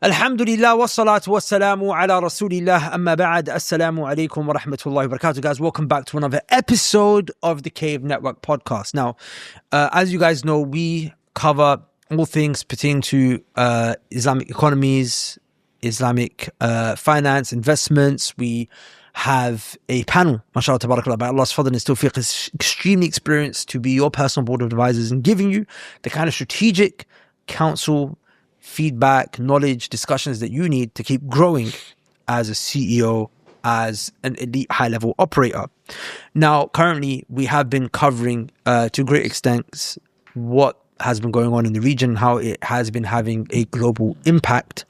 Alhamdulillah wa salatu wa salamu ala rasulillah amma ba'd. Assalamu alaikum wa rahmatullahi wa barakatuh. Guys, welcome back to another episode of the Cave Network podcast. Now, as you guys know, we cover all things pertaining to Islamic economies, Islamic finance, investments. We have a panel, mashallah tabarakallah, by Allah's fadl and tawfiq, is extremely experienced to be your personal board of advisors and giving you the kind of strategic counsel, feedback, knowledge, discussions that you need to keep growing as a CEO, as an elite high-level operator. Now, currently, we have been covering to great extents what has been going on in the region, how it has been having a global impact.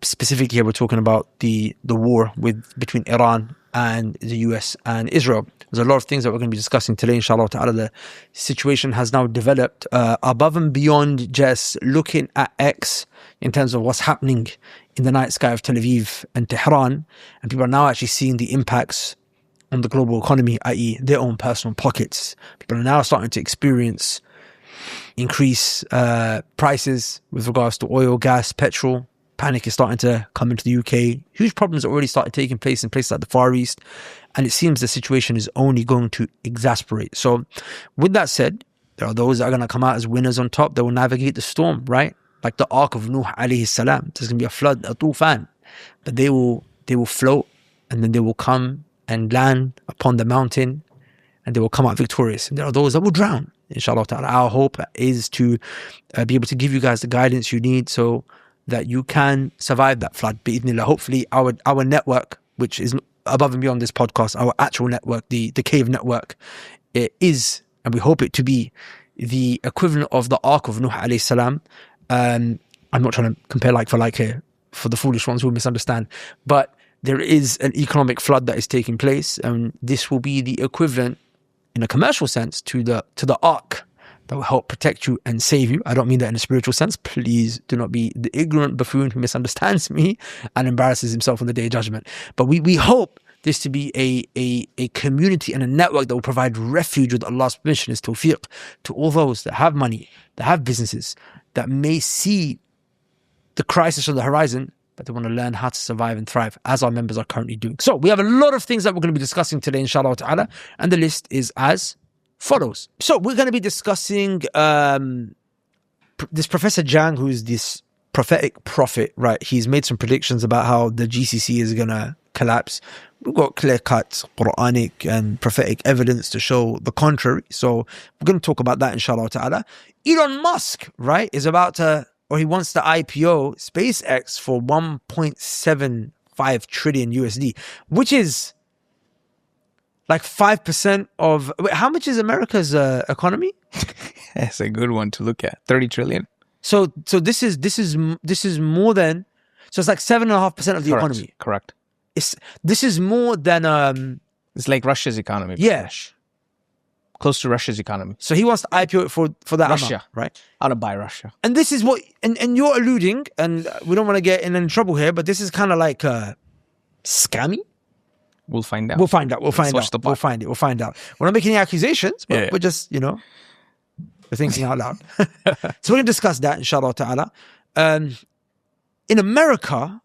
Specifically, here we're talking about the war between Iran and the US and Israel. There's a lot of things that we're going to be discussing today, inshallah ta'ala. The situation has now developed above and beyond just looking at X in terms of what's happening in the night sky of Tel Aviv and Tehran. And people are now actually seeing the impacts on the global economy, i.e. their own personal pockets. People are now starting to experience increased prices with regards to oil, gas, petrol. Panic is starting to come into the UK. Huge problems already started taking place in places like the Far East. And it seems the situation is only going to exasperate. So with that said, there are those that are going to come out as winners on top. They will navigate the storm, right? Like the Ark of Nuh alayhi salam. There's going to be a flood, a tufan. But they will float, and then they will come and land upon the mountain, and they will come out victorious. And there are those that will drown, inshallah ta'ala. Our hope is to be able to give you guys the guidance you need so that you can survive that flood. Bi'idhnillah. Hopefully our network, which is above and beyond this podcast, our actual network, the Cave Network, it is, and we hope it to be, the equivalent of the Ark of Nuh alayhi salam. I'm not trying to compare like for like here for the foolish ones who misunderstand, but there is an economic flood that is taking place, and this will be the equivalent in a commercial sense to the Ark that will help protect you and save you. I don't mean that in a spiritual sense. Please do not be the ignorant buffoon who misunderstands me and embarrasses himself on the day of judgment. But we hope this to be a community and a network that will provide refuge with Allah's permission, His tawfiq, to all those that have money, that have businesses, that may see the crisis on the horizon, but they want to learn how to survive and thrive, as our members are currently doing. So we have a lot of things that we're going to be discussing today, inshallah ta'ala, and the list is as follows. So we're going to be discussing this Professor Jang, who's this prophetic prophet, right? He's made some predictions about how the GCC is going to collapse. We've got clear-cut Quranic and prophetic evidence to show the contrary. So we're going to talk about that, inshallah ta'ala. Elon Musk, right, is about to, or he wants to IPO SpaceX for 1.75 trillion USD, which is like 5% of... Wait, how much is America's economy? That's a good one to look at. 30 trillion. So this is more than... So it's like 7.5% of the economy. Correct. This is more than... it's like Russia's economy. Yeah. Close to Russia's economy. So he wants to IPO it for that Russia, amount, right? I want to buy Russia. And this is what... And you're alluding, and we don't want to get in any trouble here, but this is kind of like scammy. We'll find out. We'll find out. We'll find out. We'll find out. We're not making any accusations, but we're just, we're thinking out loud. So we're going to discuss that, inshallah ta'ala. In America,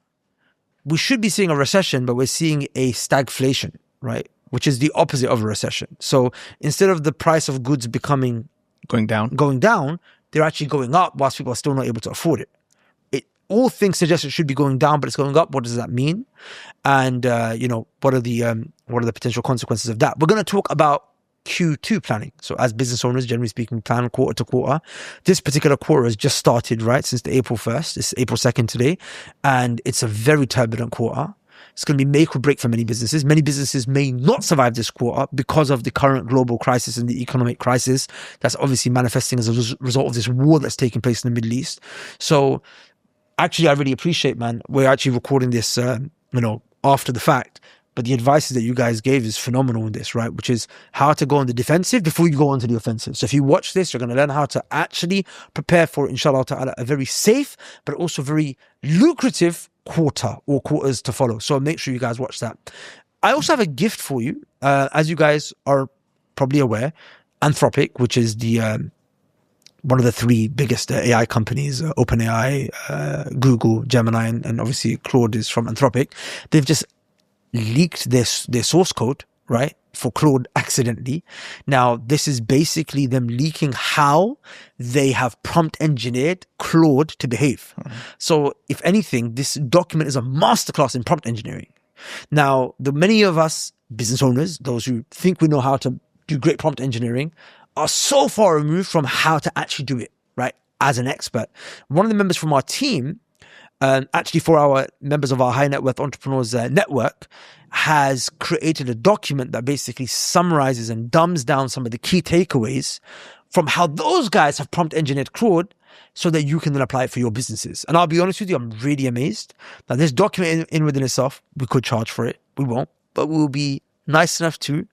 we should be seeing a recession, but we're seeing a stagflation, right? Which is the opposite of a recession. So instead of the price of goods becoming... Going down, they're actually going up whilst people are still not able to afford it. All things suggest it should be going down, but it's going up. What does that mean? And what are the potential consequences of that? We're going to talk about Q2 planning. So as business owners, generally speaking, we plan quarter to quarter. This particular quarter has just started, right? Since the April 1st. It's April 2nd today. And it's a very turbulent quarter. It's going to be make or break for many businesses. Many businesses may not survive this quarter because of the current global crisis and the economic crisis that's obviously manifesting as a result of this war that's taking place in the Middle East. So actually, I really appreciate, man, we're actually recording this, after the fact. But the advice that you guys gave is phenomenal in this, right? Which is how to go on the defensive before you go on to the offensive. So if you watch this, you're going to learn how to actually prepare for, inshallah ta'ala, a very safe, but also very lucrative quarter or quarters to follow. So make sure you guys watch that. I also have a gift for you. As you guys are probably aware, Anthropic, which is the one of the three biggest AI companies, OpenAI, Google, Gemini, and obviously Claude is from Anthropic. They've just leaked their source code, right, for Claude accidentally. Now, this is basically them leaking how they have prompt engineered Claude to behave. So, if anything, this document is a masterclass in prompt engineering. Now, the many of us business owners, those who think we know how to do great prompt engineering, are so far removed from how to actually do it, right, as an expert. One of the members from our team, actually for our members of our high net worth entrepreneurs network, has created a document that basically summarizes and dumbs down some of the key takeaways from how those guys have prompt engineered Claude so that you can then apply it for your businesses. And I'll be honest with you, I'm really amazed that this document in within itself, we could charge for it. We won't, but we'll be nice enough to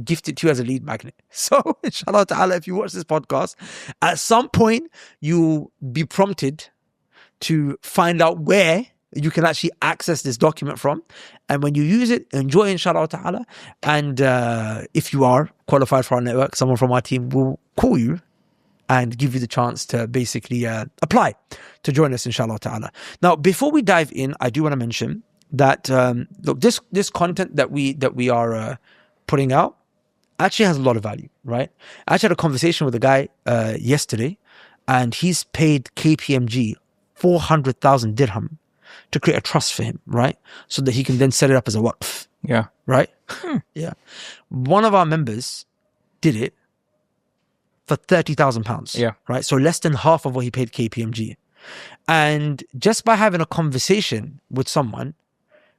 gift it to you as a lead magnet. So inshallah ta'ala, if you watch this podcast, at some point you'll be prompted to find out where you can actually access this document from. And when you use it, enjoy inshallah ta'ala. And if you are qualified for our network, someone from our team will call you and give you the chance to basically apply to join us inshallah ta'ala. Now, before we dive in, I do want to mention that look, this content that we are putting out actually has a lot of value, right? I actually had a conversation with a guy yesterday, and he's paid KPMG 400,000 dirham to create a trust for him, right? So that he can then set it up as a waqf. Yeah. Right? Yeah. One of our members did it for £30,000. Yeah. Right? So less than half of what he paid KPMG. And just by having a conversation with someone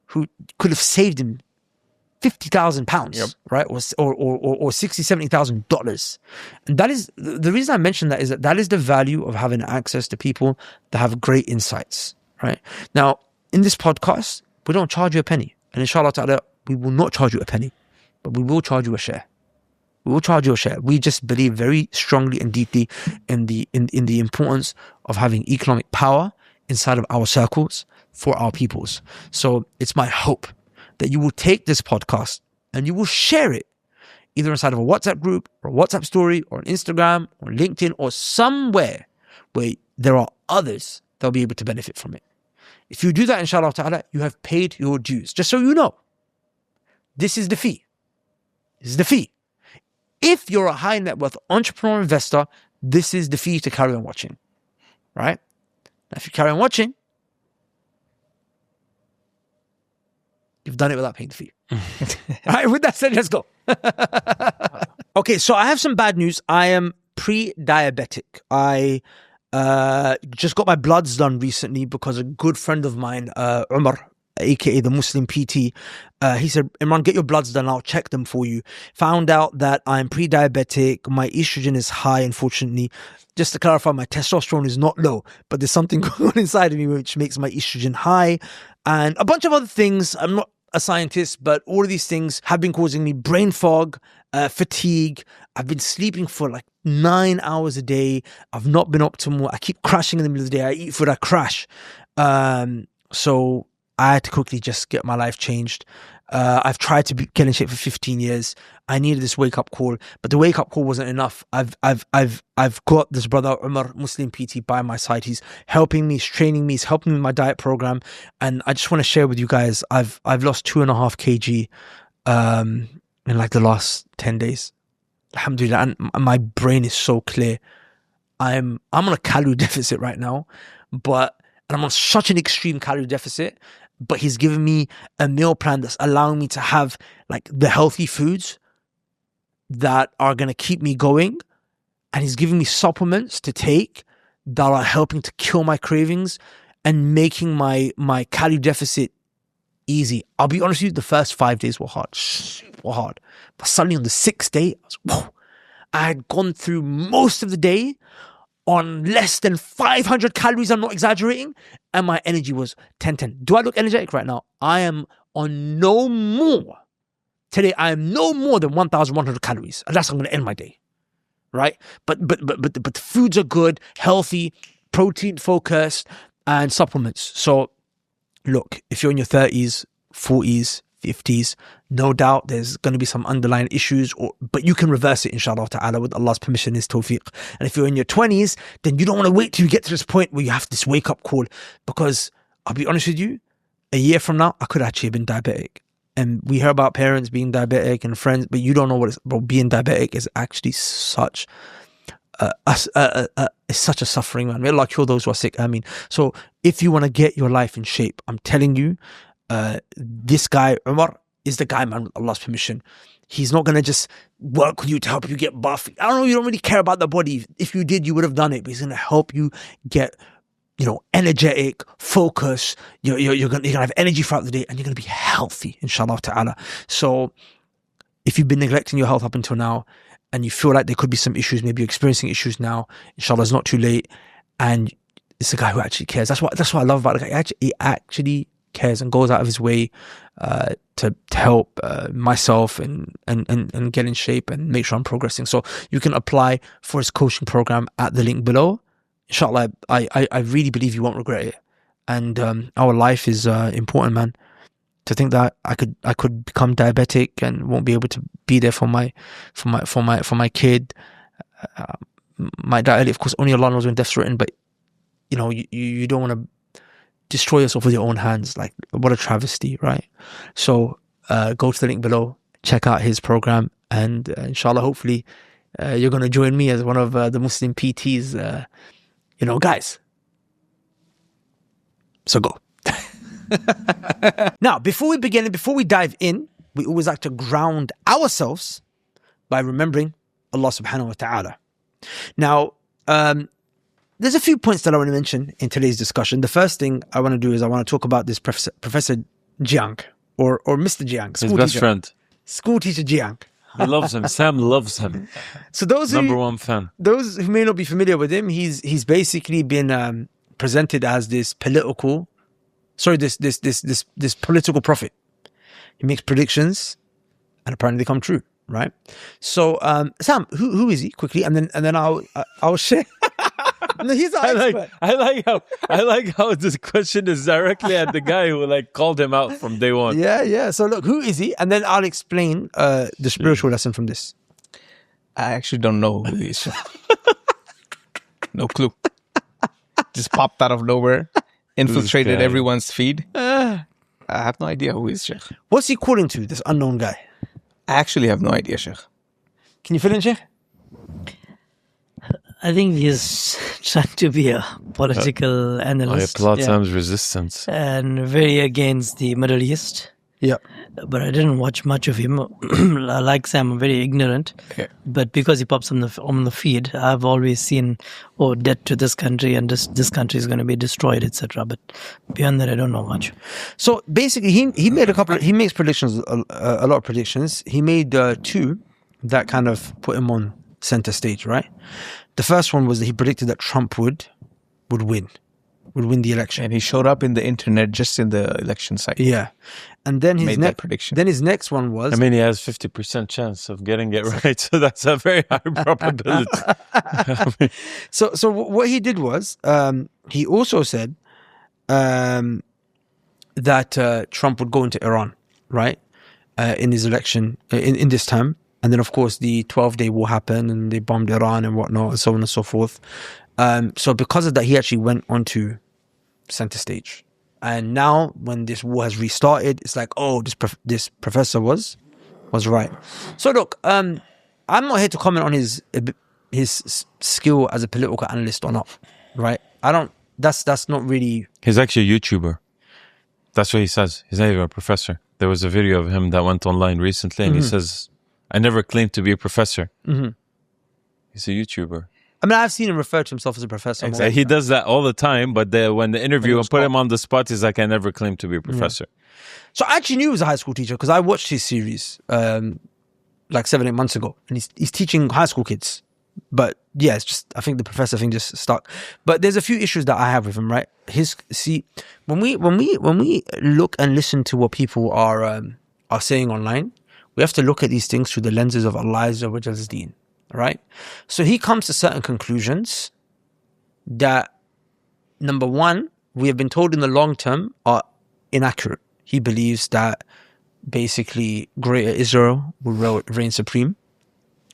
who could have saved him £50,000, Yep. right? Or $60,000, $70,000. And that is the reason I mention that is that is the value of having access to people that have great insights, right? Now, in this podcast, we don't charge you a penny. And inshallah ta'ala, we will not charge you a penny, but we will charge you a share. We will charge you a share. We just believe very strongly and deeply in the importance of having economic power inside of our circles for our peoples. So it's my hope that you will take this podcast and you will share it either inside of a WhatsApp group or a WhatsApp story or on Instagram or LinkedIn or somewhere where there are others that will be able to benefit from it. If you do that, inshallah ta'ala, you have paid your dues. Just so you know, this is the fee. This is the fee. If you're a high net worth entrepreneur investor, this is the fee to carry on watching, right? Now, if you carry on watching, you've done it without paying the fee. All right, with that said, let's go. Okay, so I have some bad news. I am pre-diabetic. I just got my bloods done recently because a good friend of mine, Umar, aka the Muslim PT, he said, Imran, get your bloods done, I'll check them for you. Found out that I'm pre-diabetic, my estrogen is high, unfortunately. Just to clarify, my testosterone is not low, but there's something going on inside of me which makes my estrogen high, and a bunch of other things. I'm not a scientist, but all of these things have been causing me brain fog, fatigue. I've been sleeping for like 9 hours a day. I've not been optimal. I keep crashing in the middle of the day. I eat food, I crash. So I had to quickly just get my life changed. I've tried to get in shape for 15 years. I needed this wake up call, but the wake up call wasn't enough. I've got this brother Umar, Muslim PT, by my side. He's helping me, he's training me, he's helping me with my diet program. And I just want to share with you guys, I've lost 2.5 kg in like the last 10 days. Alhamdulillah. And my brain is so clear. I'm on a calorie deficit right now, and I'm on such an extreme calorie deficit, but he's given me a meal plan that's allowing me to have like the healthy foods that are going to keep me going. And he's giving me supplements to take that are helping to kill my cravings and making my calorie deficit easy. I'll be honest with you, the first 5 days were hard, super hard. But suddenly on the 6th day, I had gone through most of the day on less than 500 calories, I'm not exaggerating, and my energy was 10. Do I look energetic right now? I am on no more. Today, I am no more than 1,100 calories. And that's how I'm going to end my day, right? But the foods are good, healthy, protein focused, and supplements. So look, if you're in your 30s, 40s, 50s. No doubt there's going to be some underlying issues, but you can reverse it, inshallah ta'ala, with Allah's permission, His tawfiq. And if you're in your 20s, then you don't want to wait till you get to this point where you have this wake-up call. Because I'll be honest with you, a year from now, I could actually have been diabetic. And we hear about parents being diabetic and friends, but you don't know what it's about. Being diabetic is actually such it's such a suffering, man. May Allah cure those who are sick. Amin. So if you want to get your life in shape, I'm telling you, this guy, Umar, is the guy, man, with Allah's permission. He's not going to just work with you to help you get buff. I don't know, you don't really care about the body. If you did, you would have done it. But he's going to help you get, energetic, focus. You're going to have energy throughout the day, and you're going to be healthy, inshallah ta'ala. So if you've been neglecting your health up until now, and you feel like there could be some issues, maybe you're experiencing issues now, inshallah, it's not too late. And it's a guy who actually cares. That's what I love about the guy. He actually cares and goes out of his way to help myself and get in shape and make sure I'm progressing. So you can apply for his coaching program at the link below. Inshallah, I really believe you won't regret it. And our life is important, man. To think that I could become diabetic and won't be able to be there for my kid. My diet, of course, only Allah knows when death's written, but you don't want to destroy yourself with your own hands. Like, what a travesty, right? So go to the link below, check out his program, and inshallah, hopefully, you're going to join me as one of the Muslim PTs, guys. So go. Now, before we dive in, we always like to ground ourselves by remembering Allah subhanahu wa ta'ala. Now, there's a few points that I want to mention in today's discussion. The first thing I want to do is I want to talk about this Professor Jang, or Mr. Jang, his best friend, school teacher Jang. He loves him. Sam loves him. So number one fan. Those who may not be familiar with him, he's basically been presented as this political prophet. He makes predictions, and apparently they come true, right? So, Sam, who is he? Quickly, and then I'll share. No, he's an expert. I like how this question is directly at the guy who called him out from day one. Yeah. So look, who is he? And then I'll explain the spiritual lesson from this. I actually don't know who he is. No clue. Just popped out of nowhere. Infiltrated everyone's feed. I have no idea who he is, Sheikh. What's he calling to, this unknown guy? I actually have no idea, Sheikh. Can you fill in, Sheikh? I think he's trying to be a political analyst. Plot Sam's resistance. And very against the Middle East. Yeah. But I didn't watch much of him. Like Sam, I'm very ignorant. Yeah. But because he pops on the feed, I've always seen, debt to this country, and this country is going to be destroyed, etc. But beyond that, I don't know much. So basically, he made he makes predictions, a lot of predictions. He made two that kind of put him on center stage, right? The first one was that he predicted that Trump would win the election. And he showed up in the internet just in the election cycle. Yeah. And then his that prediction. Then his next one was... I mean, he has 50% chance of getting it right, so that's a very high probability. So what he did was, he also said that Trump would go into Iran, right? In his election, in this term. And then, of course, the 12-day war happened, and they bombed Iran and whatnot, and so on and so forth. So because of that, he actually went onto center stage. And now, when this war has restarted, it's like, this professor was right. So look, I'm not here to comment on his skill as a political analyst or not, right? That's not really... He's actually a YouTuber. That's what he says. He's not even a professor. There was a video of him that went online recently, and he says, I never claimed to be a professor. Mm-hmm. He's a YouTuber. I mean, I've seen him refer to himself as a professor. Exactly. He does that all the time, but when the interview and put him on the spot, he's like, I never claimed to be a professor. Yeah. So I actually knew he was a high school teacher because I watched his series 7-8 months ago, and he's teaching high school kids. But yeah, it's just, I think the professor thing just stuck. But there's a few issues that I have with him, right? When we look and listen to what people are saying online, we have to look at these things through the lenses of Allah's deen. Right? So he comes to certain conclusions that, number one, we have been told in the long term are inaccurate. He believes that basically Greater Israel will reign supreme,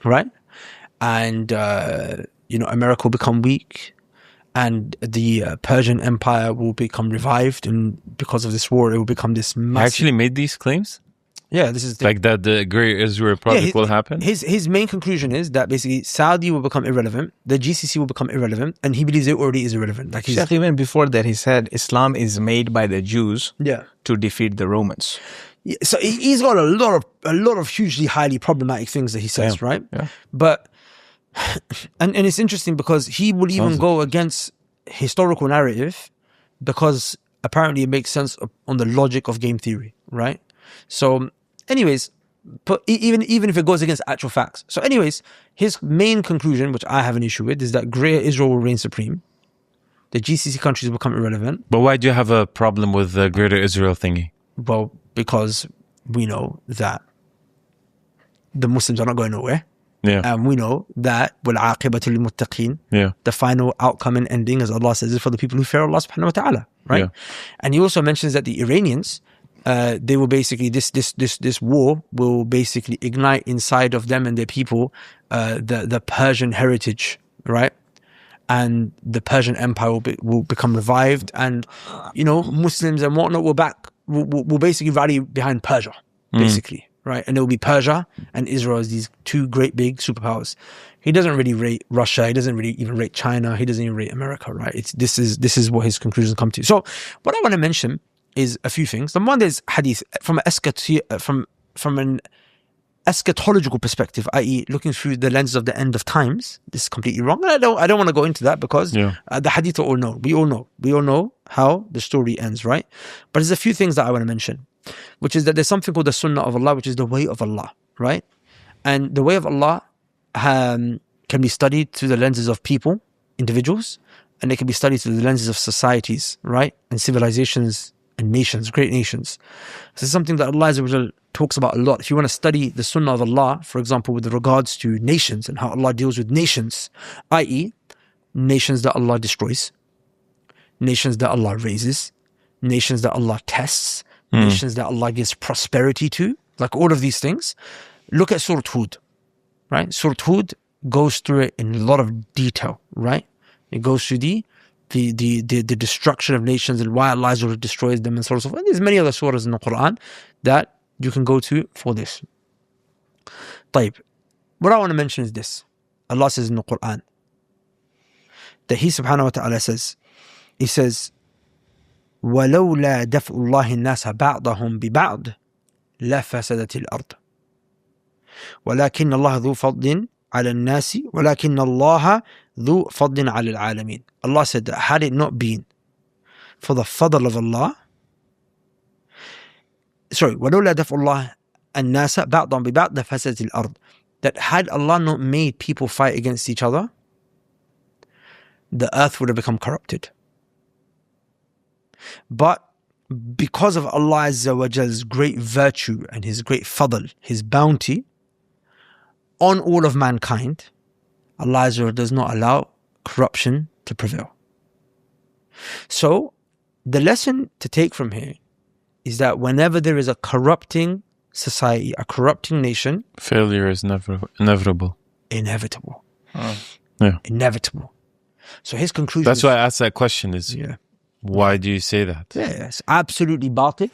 right? And, America will become weak, and the Persian Empire will become revived, and because of this war, it will become this He massive... actually made these claims? Yeah, this is the... Like that the Great Israel Project will happen? His main conclusion is that basically Saudi will become irrelevant, the GCC will become irrelevant, and he believes it already is irrelevant. Like Sheikh, even before that, he said Islam is made by the Jews to defeat the Romans. Yeah, so he's got a lot of hugely highly problematic things that he says, right? Yeah. But and it's interesting because he will even go against historical narrative because apparently it makes sense on the logic of game theory, right? So, anyways, but even if it goes against actual facts. So, anyways, his main conclusion, which I have an issue with, is that Greater Israel will reign supreme. The GCC countries will become irrelevant. But why do you have a problem with the Greater Israel thingy? Well, because we know that the Muslims are not going nowhere. Yeah. And we know that وَالْعَاقِبَةُ لِلْمُتَّقِينَ, the final outcome and ending, as Allah says, is for the people who fear Allah subhanahu wa ta'ala, right? Yeah. And he also mentions that the Iranians, they will basically, this war will basically ignite inside of them and their people the Persian heritage, right? And the Persian Empire will become revived, and Muslims and whatnot will basically rally behind Persia, basically, right? And it will be Persia and Israel as these two great big superpowers. He doesn't really rate Russia. He doesn't really even rate China. He doesn't even rate America, right? This is what his conclusions come to. So what I want to mention is a few things. The one is hadith from an eschatological perspective, i.e., looking through the lens of the end of times. This is completely wrong. I don't want to go into that because the hadith are all known. We all know how the story ends, right? But there's a few things that I want to mention, which is that there's something called the Sunnah of Allah, which is the way of Allah, right? And the way of Allah can be studied through the lenses of people, individuals, and it can be studied through the lenses of societies, right? And civilizations and nations, great nations. This is something that Allah Azza wa Jal talks about a lot. If you want to study the Sunnah of Allah, for example, with regards to nations and how Allah deals with nations, i.e., nations that Allah destroys, nations that Allah raises, nations that Allah tests, nations that Allah gives prosperity to, like all of these things, look at Surah Hud, right? Surah Hud goes through it in a lot of detail, right? It goes through the destruction of nations and why Allah destroys them and so on and so forth. And there's many other surahs in the Quran that you can go to for this. طيب, what I want to mention is this. Allah says in the Quran that He subhanahu wa ta'ala says, He says, وَلَوْلَا دَفْءُ اللَّهِ النَّاسَ بَعْضَهُمْ بِبَعْضٍ لَفَسَدَتِ الْأَرْضِ وَلَكِنَّ اللَّهَ ذُو فَضْلٍ على الناس ولكن الله ذو فضل على العالمين. Allah said that had it not been for the fadl of Allah, ولولا دفع الله الناس بعضهم ببعض لفسدت الأرض, that had Allah not made people fight against each other, the earth would have become corrupted. But because of Allah Azza wa Jal's great virtue and His great fadl, His bounty on all of mankind, Allah Azza wa Jal does not allow corruption to prevail. So the lesson to take from here is that whenever there is a corrupting society, a corrupting nation, failure is inevitable. Inevitable. Yeah. Inevitable. So his conclusion That's why I asked that question is, why do you say that? Yeah, it's absolutely batil,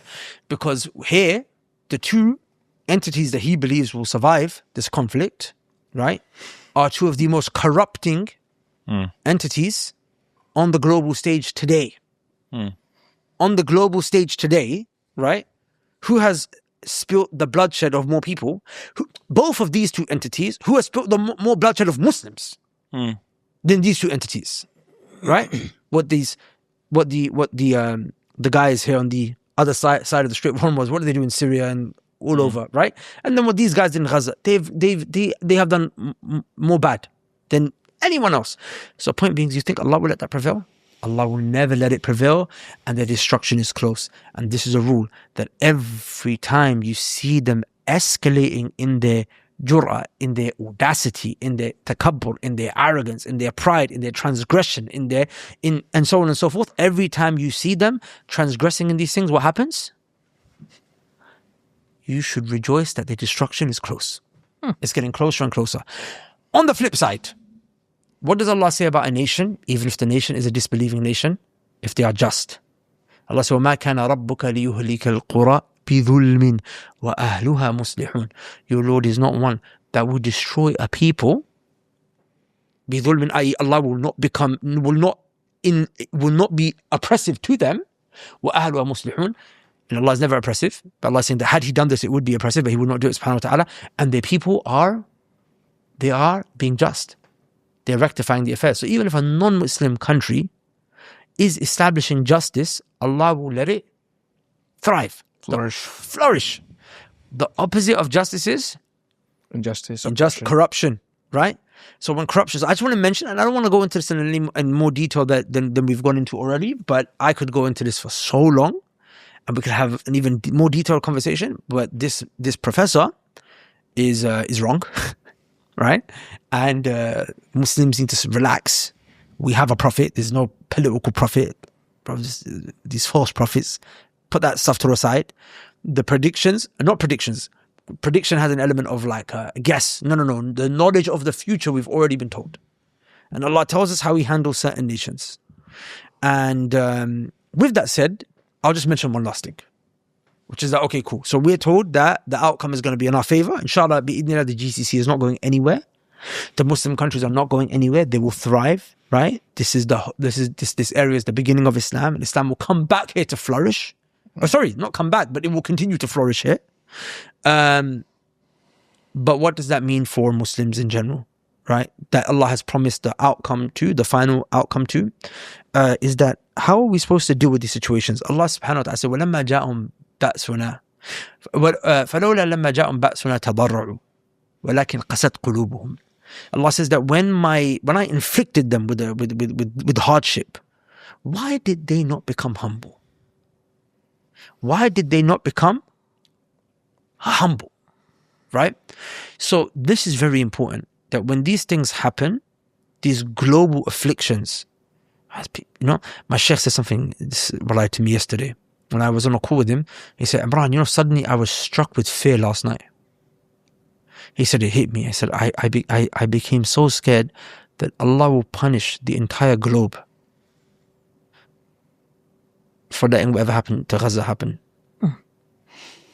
because here, the two entities that he believes will survive this conflict, right, are two of the most corrupting entities on the global stage today. On the global stage today, right, who has spilt the bloodshed of more people? Both of these two entities, who has spilt the more bloodshed of Muslims than these two entities, right? What the guys here on the other side of the strip, one was, what do they do in Syria and all over, right? And then what these guys did in Gaza, they have done more bad than anyone else. So point being, do you think Allah will let that prevail? Allah will never let it prevail, and their destruction is close. And this is a rule, that every time you see them escalating in their jur'ah, in their audacity, in their takabbur, in their arrogance, in their pride, in their transgression, and so on and so forth, every time you see them transgressing in these things, what happens? you should rejoice that their destruction is close. It's getting closer and closer. On the flip side, what does Allah say about a nation, even if the nation is a disbelieving nation, if they are just? Allah says, وَمَا كَانَ رَبُّكَ لِيُهْلِكَ الْقُرَى بِظُلْمٍ وَأَهْلُهَا مُصْلِحُونَ. Your Lord is not one that will destroy a people. بِظُلْمٍ, i.e. Allah will not be oppressive to them. وَأَهْلُهَا مُصْلِحُونَ. And Allah is never oppressive. But Allah is saying that had He done this, it would be oppressive, but He would not do it, subhanahu wa ta'ala. And their people are being just. They're rectifying the affairs. So even if a non-Muslim country is establishing justice, Allah will let it thrive, flourish. The opposite of justice is Injustice. just corruption, right? So when corruption, I just want to mention, and I don't want to go into this in more detail than we've gone into already, but I could go into this for so long, and we could have an even more detailed conversation. But this professor is wrong, right? And Muslims need to relax. We have a prophet. There's no political prophet. These false prophets. Put that stuff to the side. The predictions, not predictions. Prediction has an element of like a guess. No. The knowledge of the future we've already been told. And Allah tells us how He handles certain nations. And with that said, I'll just mention one last thing, which is that, okay, cool. So we're told that the outcome is going to be in our favor. Inshallah, bi'idhnillah, the GCC is not going anywhere. The Muslim countries are not going anywhere. They will thrive, right? This area is the beginning of Islam, and Islam will come back here to flourish. Oh, sorry, not come back, but it will continue to flourish here. But what does that mean for Muslims in general, right? That Allah has promised the final outcome to, is that how are we supposed to deal with these situations? Allah subhanahu wa ta'ala said, وَلَمَّا جَاءُمْ بَأْسُنَا فَلَوْلَا لَمَّا جَاءُمْ بَأْسُنَا تَضَرَّعُوا وَلَكِنْ قَسَتْ قُلُوبُهُمْ. Allah says that when I inflicted them with hardship, why did they not become humble? Why did they not become humble? Right? So this is very important, that when these things happen, these global afflictions, my Sheikh said something to me yesterday when I was on a call with him. He said, Imran, suddenly I was struck with fear last night. He said, it hit me. I said, I became so scared that Allah will punish the entire globe for letting whatever happened to Gaza happen.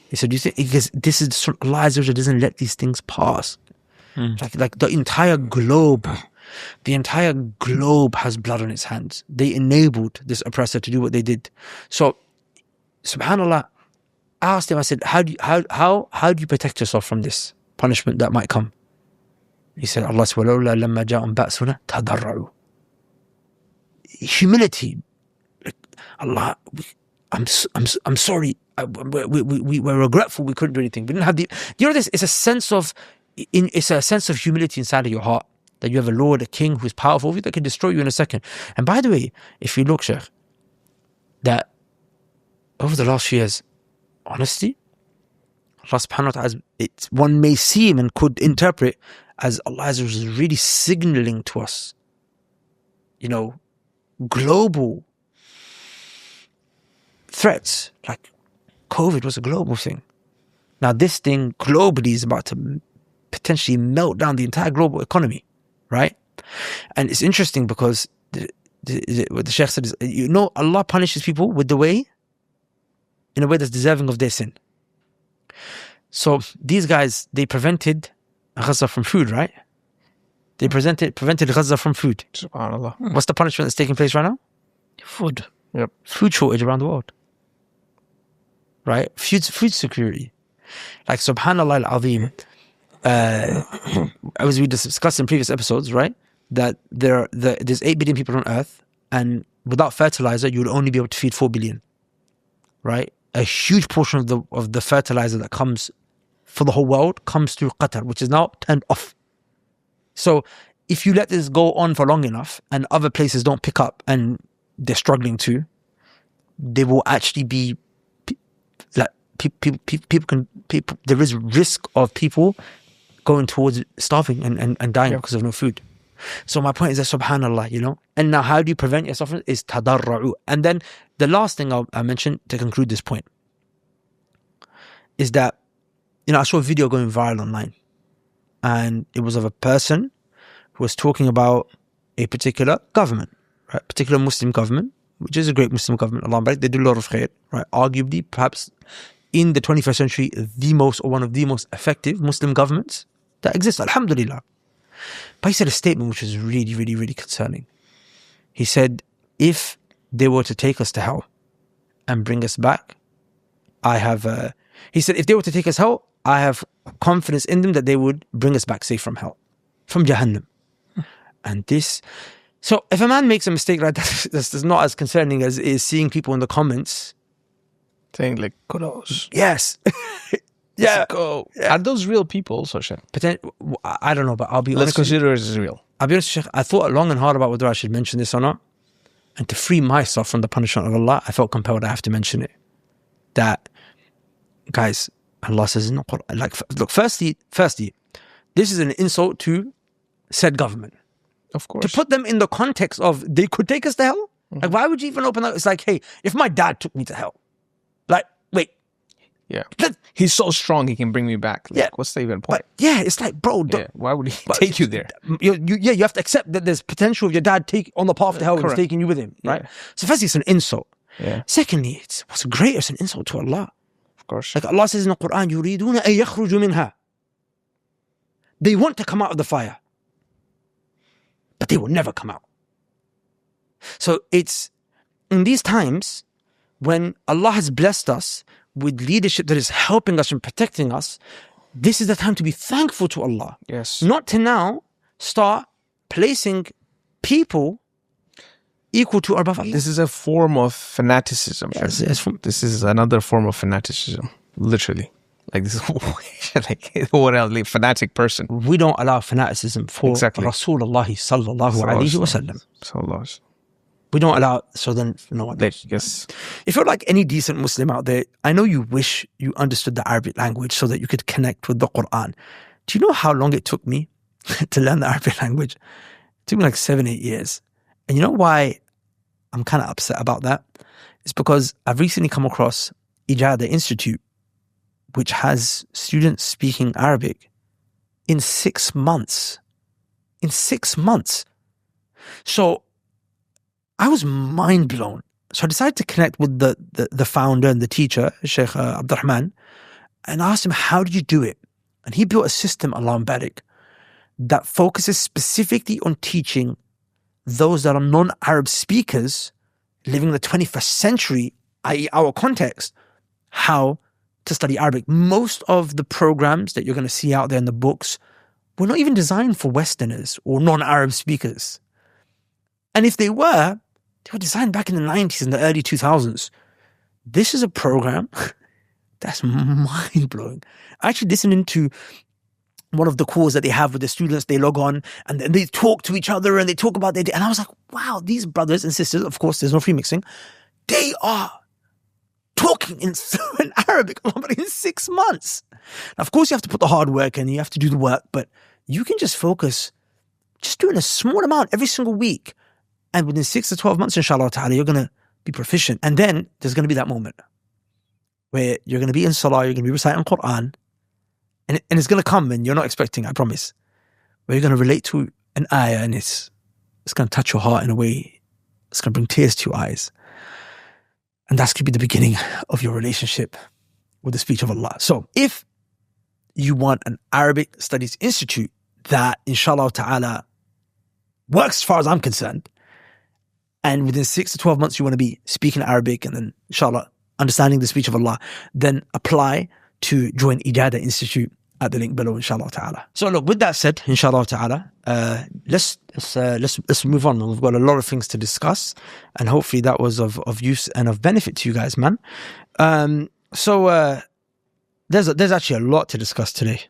He said, do you think, because this is Allah Azza wa Jalla doesn't let these things pass. Like the entire globe has blood on its hands. They enabled this oppressor to do what they did. So, subhanallah, I asked him, I said, how do you protect yourself from this punishment that might come? He said, Allah said, وَلَوْلَا لَمَّا جَاءُمْ بَأْسُنَا تَضَرَّعُوا. Humility. Like, Allah, I'm sorry. We're regretful we couldn't do anything. We didn't have this. It's a sense of humility inside of your heart, that you have a Lord, a King who is powerful over you, that can destroy you in a second. And by the way, if you look, Sheikh, that over the last few years, honestly, Allah subhanahu wa ta'ala, one may seem and could interpret as Allah is really signaling to us, global threats. Like COVID was a global thing. Now this thing globally is about to potentially melt down the entire global economy, right? And it's interesting because what the Sheikh said is, Allah punishes people in a way that's deserving of their sin. So these guys, they prevented Gaza from food, right? They prevented Gaza from food. SubhanAllah. What's the punishment that's taking place right now? Food. Yep. Food shortage around the world. Right? Food security. Like, subhanallah al-azim, as we discussed in previous episodes, right? That there's 8 billion people on earth, and without fertilizer, you would only be able to feed 4 billion. Right? A huge portion of the fertilizer that comes for the whole world comes through Qatar, which is now turned off. So if you let this go on for long enough and other places don't pick up and they're struggling too, there will actually be like people there is risk of people going towards starving and dying because of no food. So my point is that, subhanallah, and now how do you prevent yourself from it? Is tadarra'u. And then the last thing I mentioned to conclude this point is that I saw a video going viral online, and it was of a person who was talking about a particular government, right? Particular Muslim government, which is a great Muslim government. Allah barak, they do a lot of khair, right? Arguably, perhaps in the 21st century, the most or one of the most effective Muslim governments that exist. Alhamdulillah. But he said a statement which was really, really, really concerning. He said, if they were to take us to hell and bring us back, he said, if they were to take us hell, I have confidence in them that they would bring us back safe from hell, from Jahannam. And so if a man makes a mistake like that, this is not as concerning as is seeing people in the comments saying like, kudos. Yes. Yeah. Go. Yeah. Are those real people also, Sheikh? I don't know, but I'll be Let's honest. consider it as real. I'll be honest, Sheikh, I thought long and hard about whether I should mention this or not. And to free myself from the punishment of Allah, I felt compelled I have to mention it. That, guys, Allah says in the Quran, like, look, firstly, this is an insult to said government. Of course. To put them in the context of they could take us to hell? Like, why would you even open that? It's like, hey, if my dad took me to hell, like, wait. Yeah. He's so strong, he can bring me back. Like, yeah. What's the even point? But, yeah, it's like, bro. Why would he take you there? You have to accept that there's potential of your dad on the path to hell and he's taking you with him, right? Yeah. So firstly, it's an insult. Yeah. Secondly, what's greater, it's an insult to Allah. Of course. Like Allah says in the Quran, يُرِيدُونَ أَن يَخْرُجُوا مِنْهَا. They want to come out of the fire, but they will never come out. So it's in these times when Allah has blessed us with leadership that is helping us and protecting us, this is the time to be thankful to Allah. Yes. Not to now start placing people equal to or above Allah. This is a form of fanaticism. Yes, this is another form of fanaticism, literally. Like this, like what else? Like fanatic person. We don't allow fanaticism for Rasulullah sallallahu alaihi wasallam. We don't allow. So then, no one. Yes. If you're like any decent Muslim out there, I know you wish you understood the Arabic language so that you could connect with the Quran. Do you know how long it took me to learn the Arabic language? It took me like 7-8 years. And you know why I'm kind of upset about that? It's because I've recently come across Ijada Institute, which has students speaking Arabic in 6 months. In 6 months. So I was mind blown. So I decided to connect with the founder and the teacher, Sheikh Ebrahim, and I asked him, how did you do it? And he built a system, Allahumma barik, that focuses specifically on teaching those that are non-Arab speakers living in the 21st century, i.e. our context, how to study Arabic. Most of the programs that you're going to see out there in the books were not even designed for Westerners or non-Arab speakers. And if they were designed back in the 90s and the early 2000s. This is a program that's mind-blowing. I actually listened to one of the calls that they have with the students. They log on and then they talk to each other and they talk about their day. And I was like, wow, these brothers and sisters, of course, there's no free mixing. They are talking in fluent Arabic in 6 months. Now, of course, you have to put the hard work and you have to do the work, but you can just focus, just doing a small amount every single week. And within 6 to 12 months, inshallah ta'ala, you're going to be proficient. And then there's going to be that moment where you're going to be in salah, you're going to be reciting Quran, and it's going to come and you're not expecting, I promise, where you're going to relate to an ayah and it's going to touch your heart in a way, it's going to bring tears to your eyes. And that's going to be the beginning of your relationship with the speech of Allah. So if you want an Arabic Studies Institute that, inshallah ta'ala, works as far as I'm concerned, and within 6 to 12 months you want to be speaking Arabic and then, inshallah, understanding the speech of Allah, then apply to join Ijada Institute at the link below, inshallah ta'ala. So look, with that said, inshallah ta'ala, let's move on. We've got a lot of things to discuss, and hopefully that was of use and of benefit to you guys, man. So there's actually a lot to discuss today.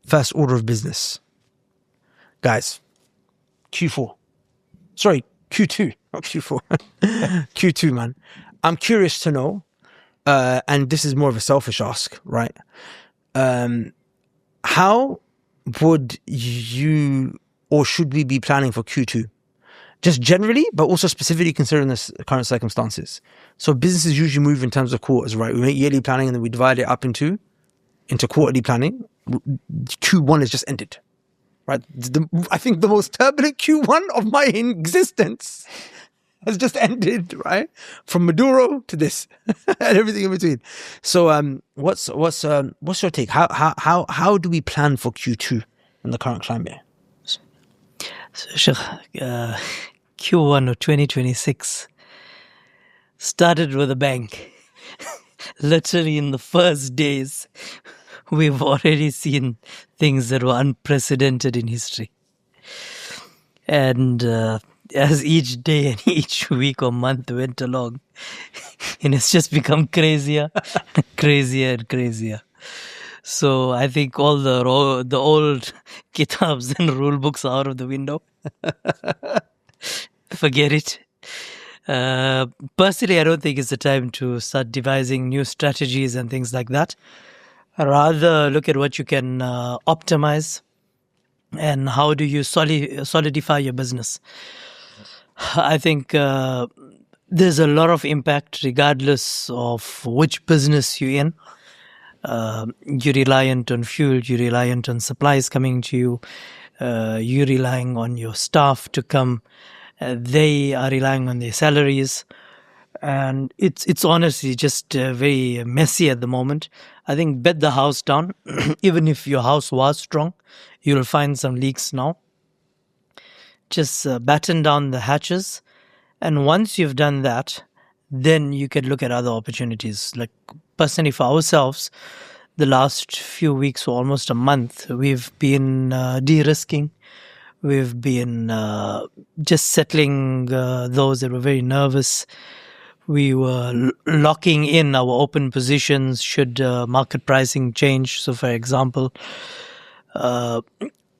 First order of business, guys. Q2, not Q4. Q2, man. I'm curious to know, and this is more of a selfish ask, right? How would you, or should we be planning for Q2? just generally, but also specifically considering the current circumstances. So businesses usually move in terms of quarters, right? We make yearly planning and then we divide it up into quarterly planning. Q1 has just ended, right? I think the most turbulent Q1 of my existence has just ended, right? From Maduro to this and everything in between. So, what's your take? How do we plan for Q2 in the current climate? So, Sheikh, Q1 of 2026 started with a bang. Literally in the first days, we've already seen things that were unprecedented in history. And as each day and each week or month went along, and it's just become crazier, crazier and crazier. So I think all the old kitabs and rule books are out of the window. Forget it. Personally, I don't think it's the time to start devising new strategies and things like that. Rather, look at what you can optimize and how do you solidify your business. I think there's a lot of impact regardless of which business you're in. You're reliant on fuel, you're reliant on supplies coming to you, you're relying on your staff to come, they are relying on their salaries. And it's honestly just very messy at the moment. I think bed the house down. Even if your house was strong, you'll find some leaks now. Just batten down the hatches. And once you've done that, then you can look at other opportunities. Like personally for ourselves, the last few weeks or almost a month, we've been de-risking. We've been just settling those that were very nervous. We were locking in our open positions should market pricing change. So, for example,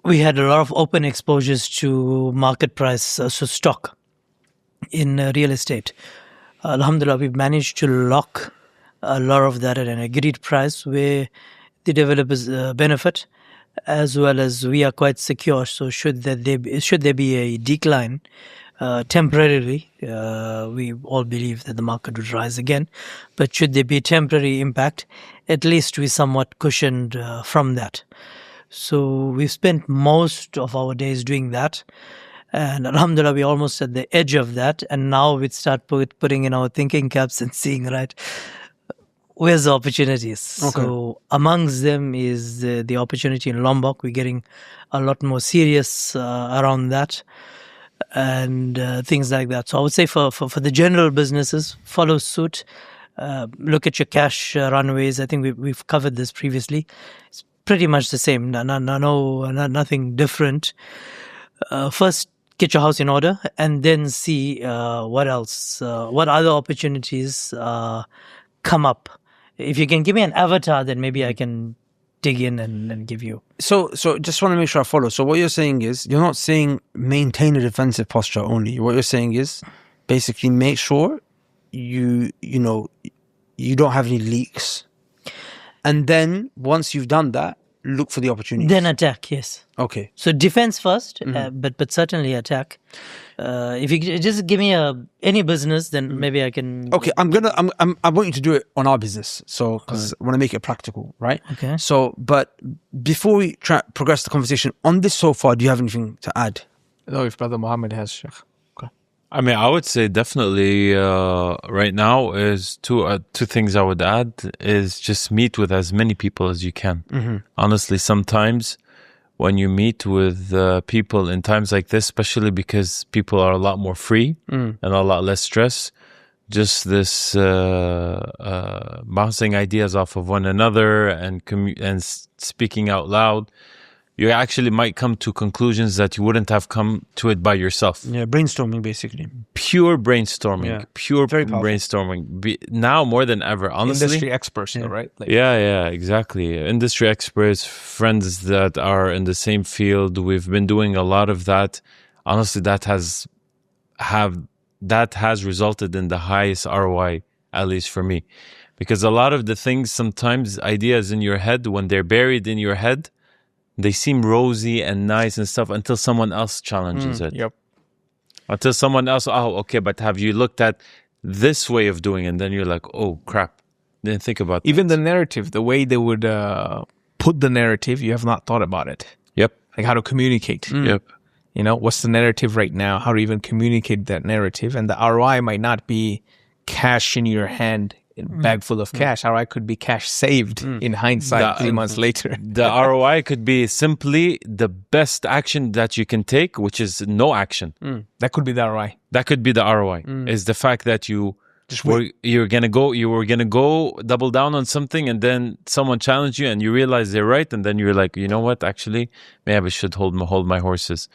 we had a lot of open exposures to market price, so stock in real estate. Alhamdulillah, we've managed to lock a lot of that at an agreed price where the developers benefit, as well as we are quite secure. So, should there be a decline, temporarily, we all believe that the market would rise again, but should there be temporary impact, at least we somewhat cushioned from that. So we've spent most of our days doing that, and alhamdulillah, we're almost at the edge of that, and now we start putting in our thinking caps and seeing, right, where's the opportunities? Okay. So amongst them is the opportunity in Lombok. We're getting a lot more serious around that. And things like that. So I would say for the general businesses, follow suit. Look at your cash runways. I think we've covered this previously. It's pretty much the same. Nothing different. First, get your house in order, and then see what else, what other opportunities come up. If you can give me an avatar, then maybe I can dig in and give you. So just want to make sure I follow. So what you're saying is, you're not saying maintain a defensive posture only. What you're saying is basically make sure you don't have any leaks. And then once you've done that, look for the opportunities. Then attack, yes. Okay. So defense first, but certainly attack. If you just give me any business, then maybe I can. Okay, I want you to do it on our business, so because I want to make it practical, right? Okay. So, but before we progress the conversation on this so far, do you have anything to add? No, if Brother Mohamed has, Sheikh. Okay. I mean, I would say definitely right now is two things I would add is just meet with as many people as you can. Mm-hmm. Honestly, sometimes when you meet with people in times like this, especially because people are a lot more free and a lot less stress, just this bouncing ideas off of one another and speaking out loud, you actually might come to conclusions that you wouldn't have come to it by yourself. Yeah, brainstorming basically. Pure brainstorming. Yeah. Pure Very powerful. Brainstorming. Now more than ever, honestly. Industry experts, though, right? Like, yeah, exactly. Industry experts, friends that are in the same field. We've been doing a lot of that. Honestly, that has resulted in the highest ROI, at least for me. Because a lot of the things, sometimes ideas in your head, when they're buried in your head, they seem rosy and nice and stuff until someone else challenges it. Yep. Until someone else, oh, okay, but have you looked at this way of doing it? And then you're like, oh, crap. Didn't think about Even the narrative, the way they would put the narrative, you have not thought about it. Yep. Like how to communicate. Yep. You know, what's the narrative right now? How to even communicate that narrative? And the ROI might not be cash in your hand, a bag full of cash. ROI could be cash saved in hindsight 3 months later. The ROI could be simply the best action that you can take, which is no action. That could be the ROI. That could be the ROI. Is the fact that you were gonna go double down on something, and then someone challenged you, and you realize they're right, and then you're like, you know what? Actually, maybe I should hold my horses.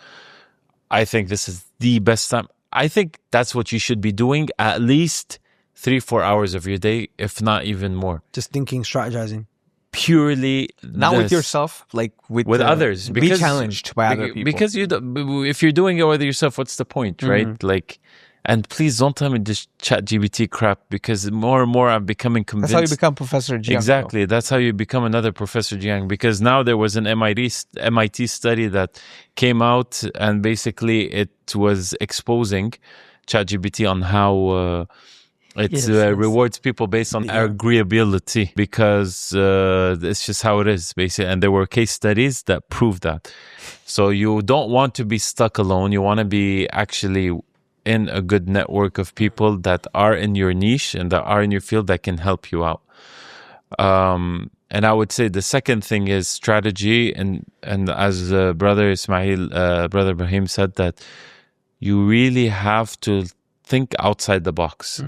I think this is the best time. I think that's what you should be doing at least 3-4 hours of your day, if not even more. Just thinking, strategizing. Purely Not with yourself, like with others. Be challenged by other people. Because if you're doing it with yourself, what's the point, right? Like, and please don't tell me this ChatGPT crap, because more and more I'm becoming convinced. That's how you become Professor Jang. Exactly. That's how you become another Professor Jang, because now there was an MIT study that came out, and basically it was exposing ChatGPT on how it rewards people based on agreeability, because it's just how it is, basically. And there were case studies that proved that. So you don't want to be stuck alone. You want to be actually in a good network of people that are in your niche and that are in your field that can help you out. And I would say the second thing is strategy. And as brother Ismail, brother Ebrahim said, that you really have to think outside the box.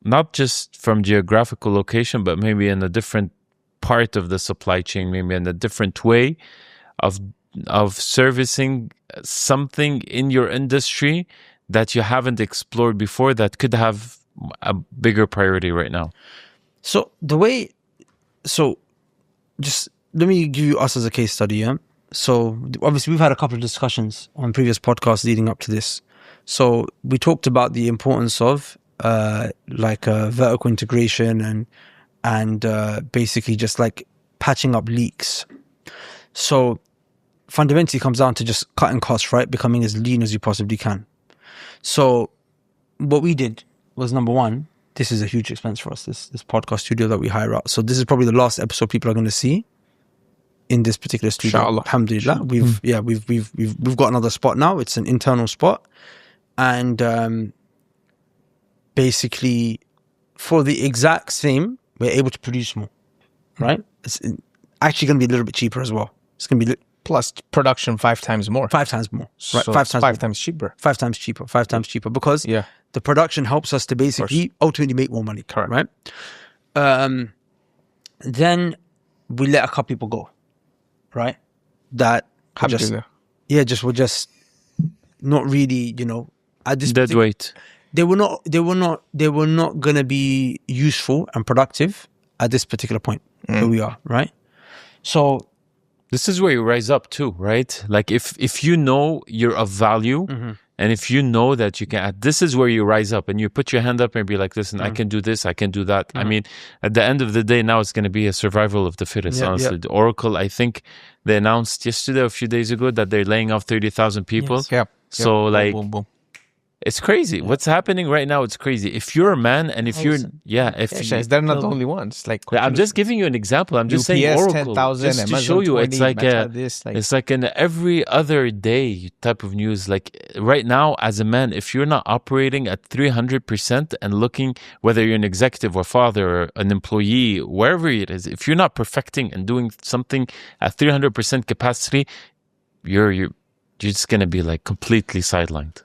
Not just from geographical location, but maybe in a different part of the supply chain, maybe in a different way of servicing something in your industry that you haven't explored before, that could have a bigger priority right now. So just let me give you us as a case study. Yeah. So obviously we've had a couple of discussions on previous podcasts leading up to this. So we talked about the importance of vertical integration and basically just like patching up leaks. So fundamentally it comes down to just cutting costs, right? Becoming as lean as you possibly can. So what we did was, number one, this is a huge expense for us, this podcast studio that we hire out. So this is probably the last episode people are going to see in this particular studio. Inshallah. Alhamdulillah. We've got another spot now. It's an internal spot. And basically for the exact same, we're able to produce more, right? It's actually going to be a little bit cheaper as well. It's going to be plus production 5 times more. 5 times more. Right? So 5 times five times cheaper. 5 times cheaper. 5 times cheaper, because the production helps us to basically ultimately make more money. Correct. Right? Then we let a couple people go, right? That were just not really, at this Dead weight. They were not gonna be useful and productive at this particular point where we are, right? So this is where you rise up too, right? Like if you know you're of value, and if you know that you can, this is where you rise up and you put your hand up and be like, listen, I can do this, I can do that. I mean, at the end of the day, now it's going to be a survival of the fittest, honestly. The Oracle, I think they announced yesterday, a few days ago, that they're laying off 30,000 people. Yes. So like, boom, boom. It's crazy. What's happening right now, it's crazy. If you're a man and if you're... they're not the only ones. Like, I'm just giving you an example. I'm just saying Oracle. 10,000, just to Amazon show you, 20, it's like it's like an every other day type of news. Like right now, as a man, if you're not operating at 300% and looking, whether you're an executive or father or an employee, wherever it is, if you're not perfecting and doing something at 300% capacity, you're just going to be like completely sidelined.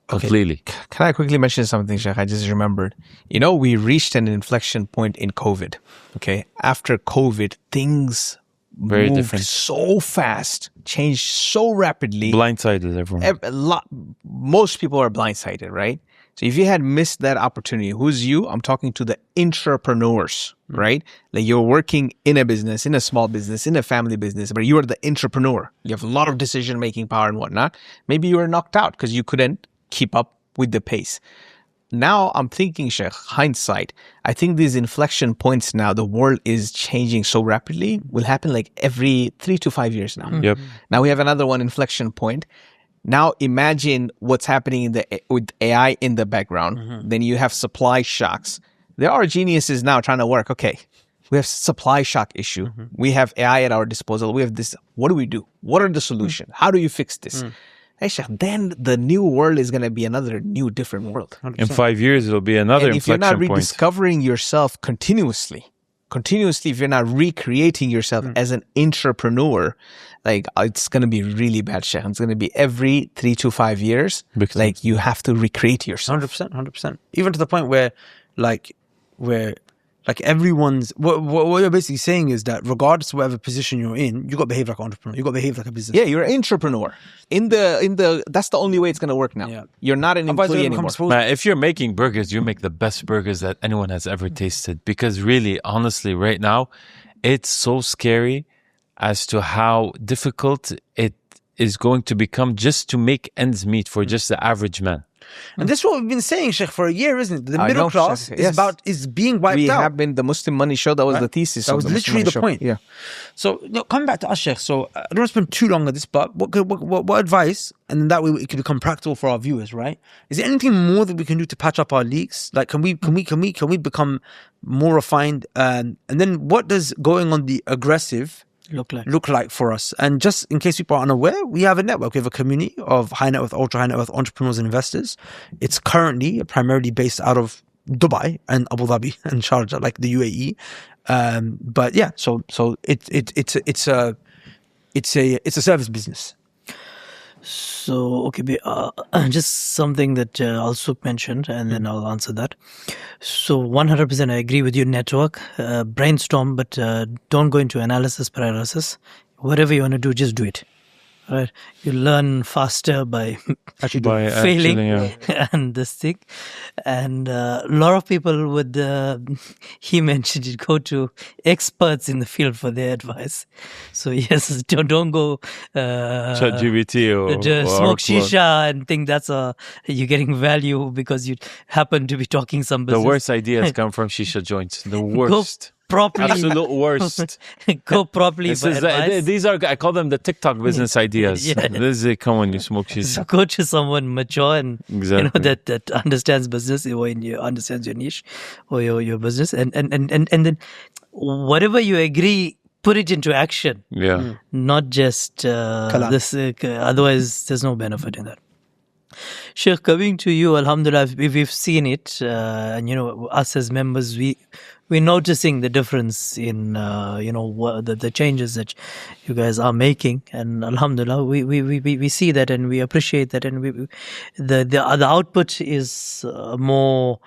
Completely. Okay. Can I quickly mention something, Sheikh? I just remembered. We reached an inflection point in COVID. Okay. After COVID, things very moved different, so fast, changed so rapidly. Blindsided everyone. Most people are blindsided, right? So if you had missed that opportunity, who's you? I'm talking to the intrapreneurs, right? Like you're working in a business, in a small business, in a family business, but you are the intrapreneur. You have a lot of decision-making power and whatnot. Maybe you were knocked out because you couldn't keep up with the pace. Now I'm thinking, Sheikh, hindsight, I think these inflection points now, the world is changing so rapidly, will happen like every 3 to 5 years now. Yep. Now we have another one inflection point. Now imagine what's happening with AI in the background. Then you have supply shocks. There are geniuses now trying to work. Okay, we have supply shock issue. We have AI at our disposal. We have this. What do we do? What are the solutions? How do you fix this? Hey, Sheikh, then the new world is going to be another new, different world. 100%. In 5 years, it'll be another And if you're not inflection point. rediscovering yourself continuously, if you're not recreating yourself as an entrepreneur, like it's going to be really bad, Sheikh. It's going to be every 3 to 5 years. Big Like you have to recreate yourself. 100%. Even to the point where everyone's what you're basically saying is that regardless of whatever position you're in, you got to behave like an entrepreneur. You got to behave like a business. Yeah, you're an entrepreneur. That's the only way it's going to work now. Yeah. You're not an Otherwise, employee it becomes anymore. Man, if you're making burgers, you make the best burgers that anyone has ever tasted. Because really, honestly, right now, it's so scary as to how difficult it is going to become just to make ends meet for just the average man. And this is what we've been saying, Sheikh, for a year, isn't it? The I middle know, class Sheikh, is yes. is being wiped We out. have been the Muslim Money Show. That was the thesis. That of was the Muslim literally Money the Show. point. Yeah. So, coming back to us, Sheikh. So, I don't want to spend too long on this, but what advice, and then that way it can become practical for our viewers, right? Is there anything more that we can do to patch up our leaks? Like, can we become more refined? And then, what does going on the aggressive look like for us? And just in case people are unaware, we have a network. We have a community of high net worth, ultra high net worth entrepreneurs and investors. It's currently primarily based out of Dubai and Abu Dhabi and Sharjah, like the UAE. But yeah, so it's a service business. So, okay, just something that Alsouk mentioned, and then I'll answer that. So, 100% I agree with you, network, brainstorm, but don't go into analysis paralysis. Whatever you want to do, just do it. Right? You learn faster by failing and this thing. And a lot of people would, he mentioned it, go to experts in the field for their advice. So yes, don't go ChatGPT or smoke shisha and think that's you're getting value because you happen to be talking some business. The worst ideas come from shisha joints. The worst. Properly, absolute worst. Go properly for advice. These are, I call them the TikTok business ideas. Yeah. This is come when you smoke shisha. So go to someone mature and Exactly. that understands business or understands your niche or your business, and then whatever you agree, put it into action. Yeah. Not just this. Otherwise, there's no benefit in that. Sheikh, coming to you, alhamdulillah, we've seen it, and us as members, we're noticing the difference in the changes that you guys are making, and alhamdulillah, we see that and we appreciate that, and the output is more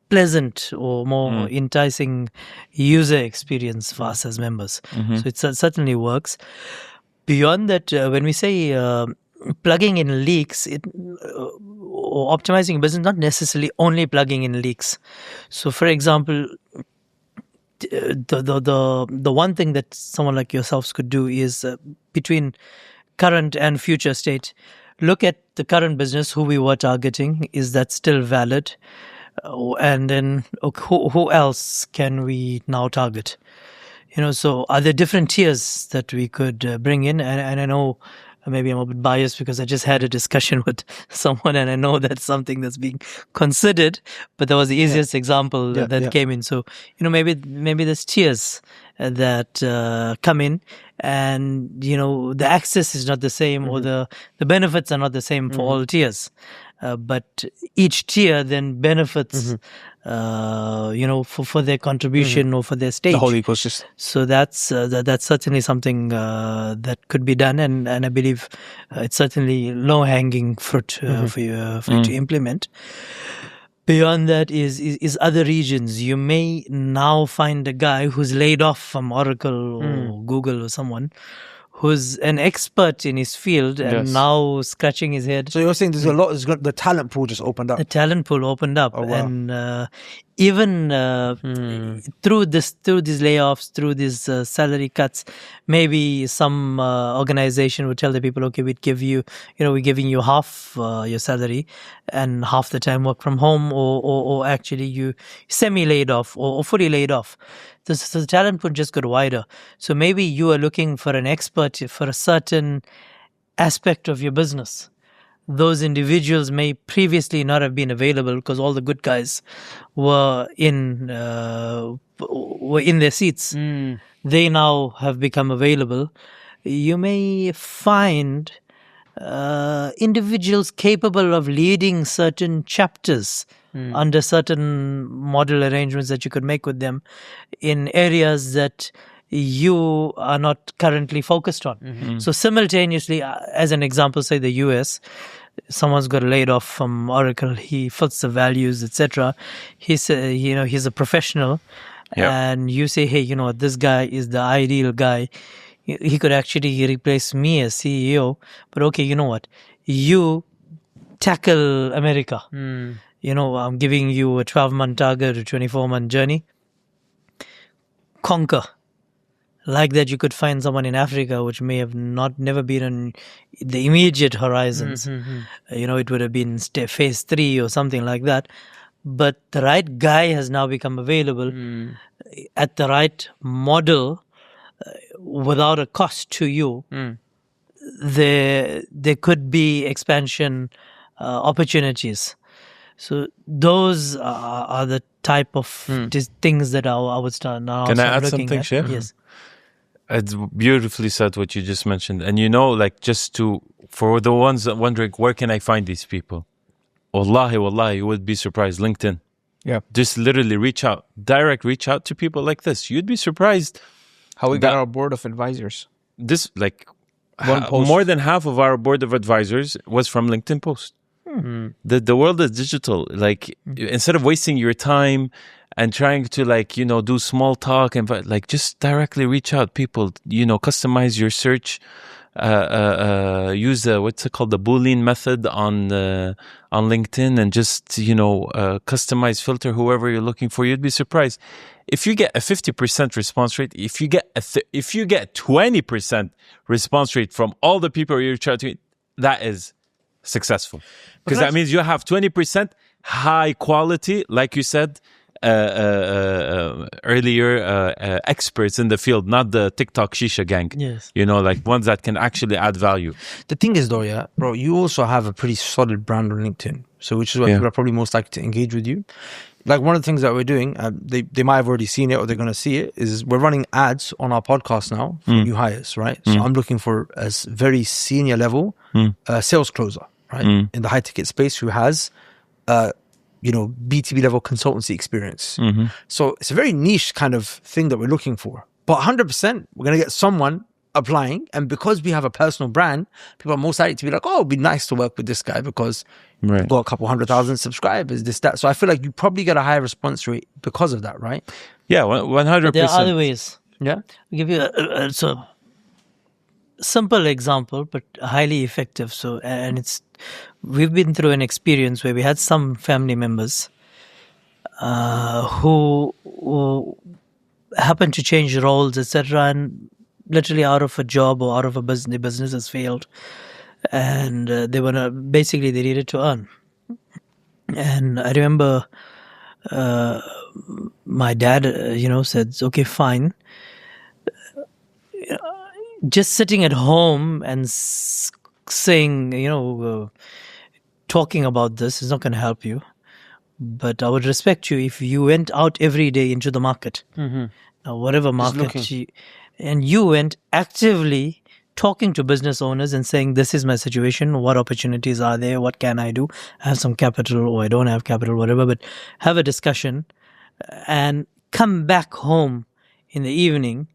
pleasant or more enticing user experience for us as members. So it certainly works. Beyond that, when we say plugging in leaks, or optimizing business, not necessarily only plugging in leaks. So, for example, the one thing that someone like yourselves could do is between current and future state, look at the current business, who we were targeting, is that still valid? And then who else can we now target? So are there different tiers that we could bring in? And I know maybe I'm a bit biased because I just had a discussion with someone and I know that's something that's being considered, but that was the easiest example that came in. So, maybe there's tiers that come in, and, the access is not the same, or the benefits are not the same for all tiers. But each tier then benefits, for their contribution or for their stage. The whole ecosystem. So that's certainly something that could be done, and I believe it's certainly low-hanging fruit for you to implement. Beyond that is other regions. You may now find a guy who's laid off from Oracle or Google or someone, who's an expert in his field and now scratching his head. So you're saying there's the talent pool just opened up. The talent pool opened up. Oh, wow. And even through these layoffs, through these salary cuts, maybe some organization would tell the people, okay, we're giving you half your salary and half the time work from home, or actually you semi-laid off or fully laid off. So the talent pool just got wider. So maybe you are looking for an expert for a certain aspect of your business. Those individuals may previously not have been available because all the good guys were in their seats. They now have become available. You may find individuals capable of leading certain chapters under certain model arrangements that you could make with them in areas that you are not currently focused on. So simultaneously, as an example, say the US, someone's got laid off from Oracle, he fits the values, etc. He's a professional, and you say, hey, you know what, this guy is the ideal guy. He could actually replace me as CEO, but okay, you know what, you tackle America. You know, I'm giving you a 12-month target, a 24-month journey. Conquer. Like that, you could find someone in Africa which may have never been on the immediate horizons. You know, it would have been phase 3 or something like that. But the right guy has now become available at the right model without a cost to you. There could be expansion opportunities. So those are the type of things that I would start now. Can I add something, Sheikh? Yes. It's beautifully said what you just mentioned. And you know, like, for the ones wondering, where can I find these people? Wallahi, you would be surprised. LinkedIn. Yeah. Just literally reach out to people like this. You'd be surprised. How we got our board of advisors. This, like, One post. more than half of our board of advisors was from LinkedIn post. The world is digital. Like, instead of wasting your time and trying to, like, you know, do small talk and like, just directly reach out people, you know, customize your search, use what's it called, the Boolean method on LinkedIn, and just, you know, customize, filter whoever you're looking for. You'd be surprised if you get a 50% response rate. If you get 20% response rate from all the people you're trying to, that is successful, because that means you have 20% high quality, like you said earlier, experts in the field, not the TikTok shisha gang. Yes. You know, like ones that can actually add value. The thing is, though, yeah, bro, you also have a pretty solid brand on LinkedIn. So, which is why people are probably most likely to engage with you. Like, one of the things that we're doing, they might have already seen it or they're going to see it, is we're running ads on our podcast now for new hires, right? So I'm looking for a very senior level sales closer, right? In the high ticket space, who has, you know, BTB level consultancy experience. So it's a very niche kind of thing that we're looking for. But 100%, we're going to get someone applying. And because we have a personal brand, people are most likely to be like, oh, it'd be nice to work with this guy because we've got a couple 100,000 subscribers, this, that. So I feel like you probably get a higher response rate because of that, right? Yeah, 100%. There are other ways. Yeah. I'll give you a simple example, but highly effective. So, and we've been through an experience where we had some family members who happened to change roles, etc., and literally out of a job or out of a business, the business has failed, and they needed to earn. And I remember my dad, said, "Okay, fine." Just sitting at home and saying, talking about this is not going to help you. But I would respect you if you went out every day into the market, whatever market, and you went actively talking to business owners and saying, this is my situation, what opportunities are there, what can I do? I have some capital or I don't have capital, whatever, but have a discussion and come back home in the evening.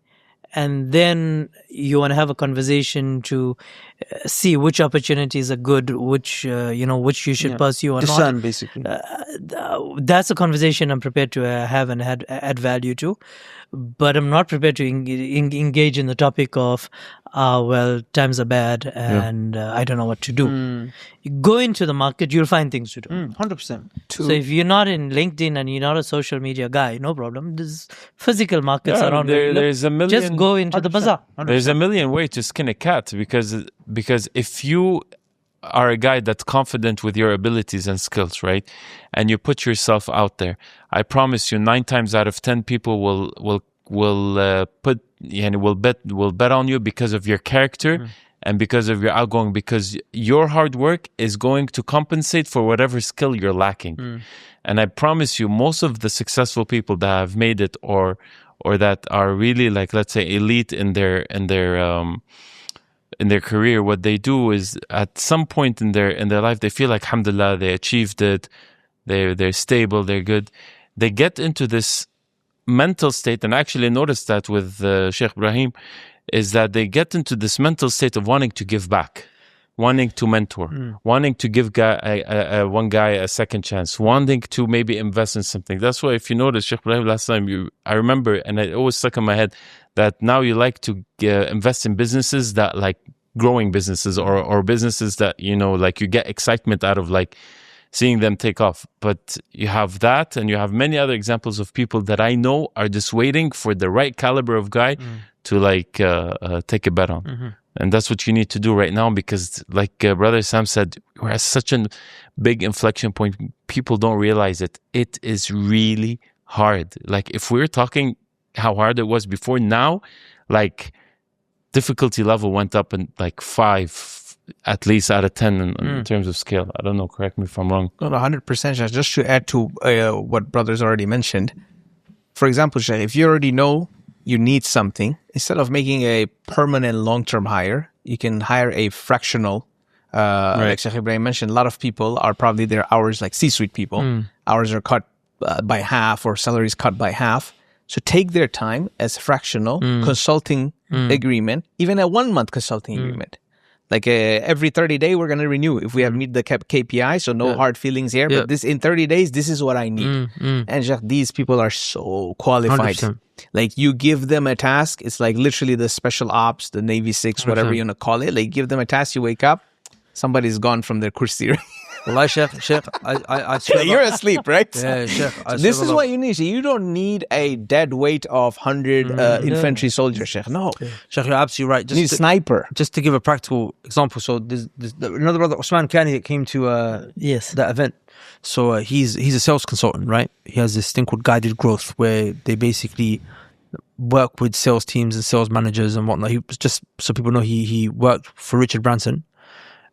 And then you want to have a conversation to see which opportunities are good, which you should pursue or discern, not. Basically. That's a conversation I'm prepared to have and add value to. But I'm not prepared to engage in the topic of, times are bad and I don't know what to do. You go into the market, you'll find things to do. 100%. So if you're not in LinkedIn and you're not a social media guy, no problem. There's physical markets around. There's a million. Just go into the bazaar. 100%. There's a million ways to skin a cat because if you are a guy that's confident with your abilities and skills, right, and you put yourself out there, I promise you, 9 times out of 10 people will bet on you because of your character and because of your outgoing, because your hard work is going to compensate for whatever skill you're lacking. And I promise you, most of the successful people that have made it, or that are really, like, let's say, elite in their career, what they do is at some point in their life, they feel like, alhamdulillah, they achieved it, they're stable, they're good. They get into this mental state, and I actually noticed that with Sheikh Ebrahim, is that they get into this mental state of wanting to give back, wanting to mentor, wanting to give one guy a second chance, wanting to maybe invest in something. That's why, if you notice, Sheikh Ebrahim, last time, I remember, and it always stuck in my head, that now you like to invest in businesses that, like, growing businesses, or businesses that, you know, like, you get excitement out of, like, seeing them take off. But you have that, and you have many other examples of people that I know are just waiting for the right caliber of guy to, like, take a bet on. And that's what you need to do right now, because, like Brother Sam said, we're at such a big inflection point. People don't realize it. It is really hard. Like, if we're talking how hard it was before, now, like, difficulty level went up in, like, 5 at least out of 10 in terms of scale. I don't know, correct me if I'm wrong. No, 100%. Just to add to what brothers already mentioned. For example, Sheikh, if you already know you need something, instead of making a permanent long-term hire, you can hire a fractional. Like Sheikh Ibrahim mentioned, a lot of people are probably their hours, like C-suite people, hours are cut by half, or salaries cut by half. So take their time as fractional consulting agreement, even a 1-month consulting agreement. Like every 30 days, we're going to renew if we have meet the KPI. So no hard feelings here. But this, in 30 days, this is what I need. And just, these people are so qualified. 100%. Like, you give them a task. It's like literally the special ops, the Navy 6, whatever you want to call it. Like, give them a task. You wake up, somebody's gone from their kursi. Wallahi, Sheikh, I swear. You're asleep, right? Yeah, Sheikh. This is what you need. You don't need a dead weight of 100 infantry soldiers, Sheikh. No. Sheikh, you're absolutely right. You need a sniper. Just to give a practical example, so there's another brother, Usman Kani, that came to that event. So he's a sales consultant, right? He has this thing called guided growth, where they basically work with sales teams and sales managers and whatnot. He was, just so people know, he worked for Richard Branson.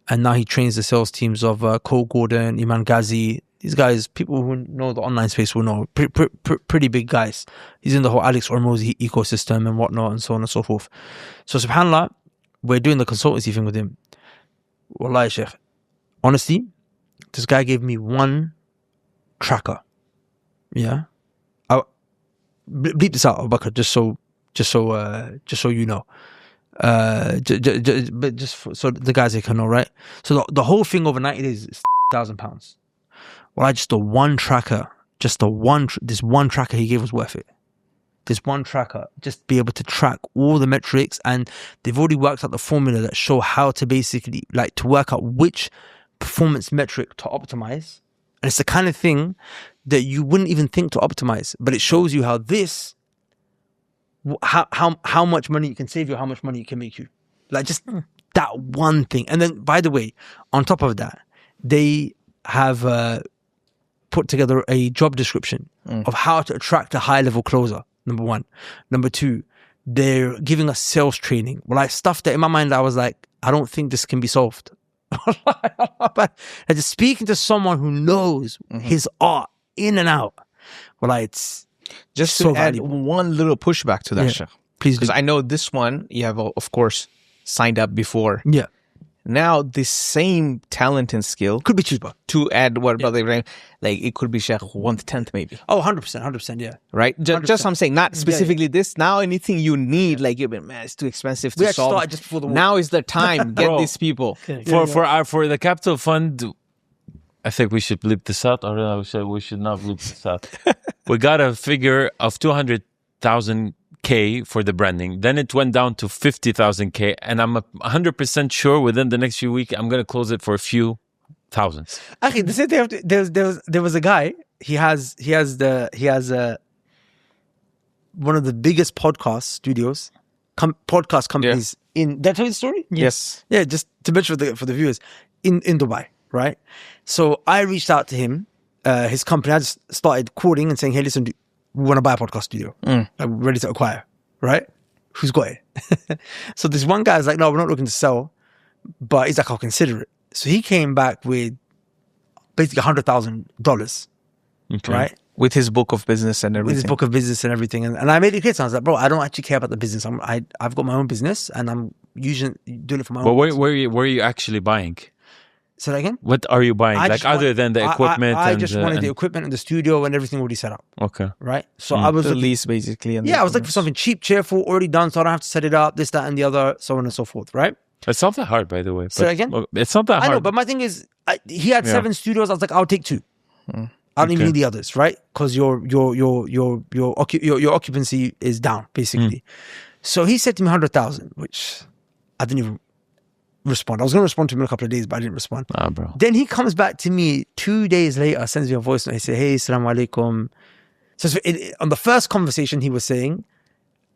And now he trains the sales teams of Cole Gordon, Iman Ghazi. These guys, people who know the online space will know, pretty big guys. He's in the whole Alex Hormozi ecosystem and whatnot, and so on and so forth. So subhanAllah, we're doing the consultancy thing with him. Wallahi, Sheikh, honestly, this guy gave me one tracker. Yeah, bleep this out, Abu Bakr, just so you know. But just so the guys can know, right? So the whole thing over 90 days is £1,000. Well, just this one tracker he gave was worth it. This one tracker, just be able to track all the metrics, and they've already worked out the formula that show how to basically, like, to work out which performance metric to optimize. And it's the kind of thing that you wouldn't even think to optimize, but it shows you how this, how much money you can save you, how much money it can make you. Like, just that one thing. And then, by the way, on top of that, they have put together a job description of how to attract a high-level closer, number one. Number two, they're giving us sales training. Well, like, stuff that in my mind, I was like, I don't think this can be solved. But just speaking to someone who knows his art in and out, well, like, it's just so to add valuable. one little pushback to that, Sheikh. Please do. Because I know this one, you have, of course, signed up before. Yeah. Now, the same talent and skill Could be cheaper. to add what Brother Ibrahim, like, it could be, Sheikh, 1/10 maybe. Oh, 100%, yeah. Right? Just I'm saying, not specifically Yeah. this. Now, anything you need, like, you've been, man, it's too expensive We to actually solve. started just before the war. Now is the time. Get Bro. these people. For the capital fund, I think we should bleep this out, or we should not bleep this out. We got a figure of 200,000 K for the branding. Then it went down to 50,000 K, and I'm 100% sure within the next few weeks I'm going to close it for a few thousands. Actually, the same thing. There was a guy. He has one of the biggest podcast studios, podcast companies in. Did I tell you the story? Yes. Yeah, just to mention for the viewers, in Dubai, right? So I reached out to him, his company. I just started calling and saying, "Hey, listen, we want to buy a podcast studio. Like, we're ready to acquire, right? Who's got it?" So this one guy is like, "No, we're not looking to sell. But he's like, I'll consider it. So he came back with basically $100,000, Okay. right? With his book of business and With everything. his book of business and everything. And I made it clear to him. I was like, bro, I don't actually care about the business. I've got my own business and I'm usually doing it for my But own business. where are you actually buying? Say that again? What are you buying? I Like just other than the equipment? I and, just wanted the equipment and the studio and everything already set up, Okay. right? So I was The looking, lease, basically. And yeah, the I was looking for business. something cheap, cheerful, already done, so I don't have to set it up, this, that, and the other, so on and so forth, right? It's not that hard, by the way. Say that again? It's not that I hard. know, but my thing is, he had Yeah. 7 studios. I was like, I'll take 2. I don't even Okay. need the others, right? Because your occupancy is down, basically. So he said to me 100,000, which I didn't even respond. I was going to respond to him in a couple of days, but I didn't respond. Nah, bro. Then he comes back to me 2 days later, sends me a voice note. He said, hey, assalamu alaikum. So on the first conversation, he was saying,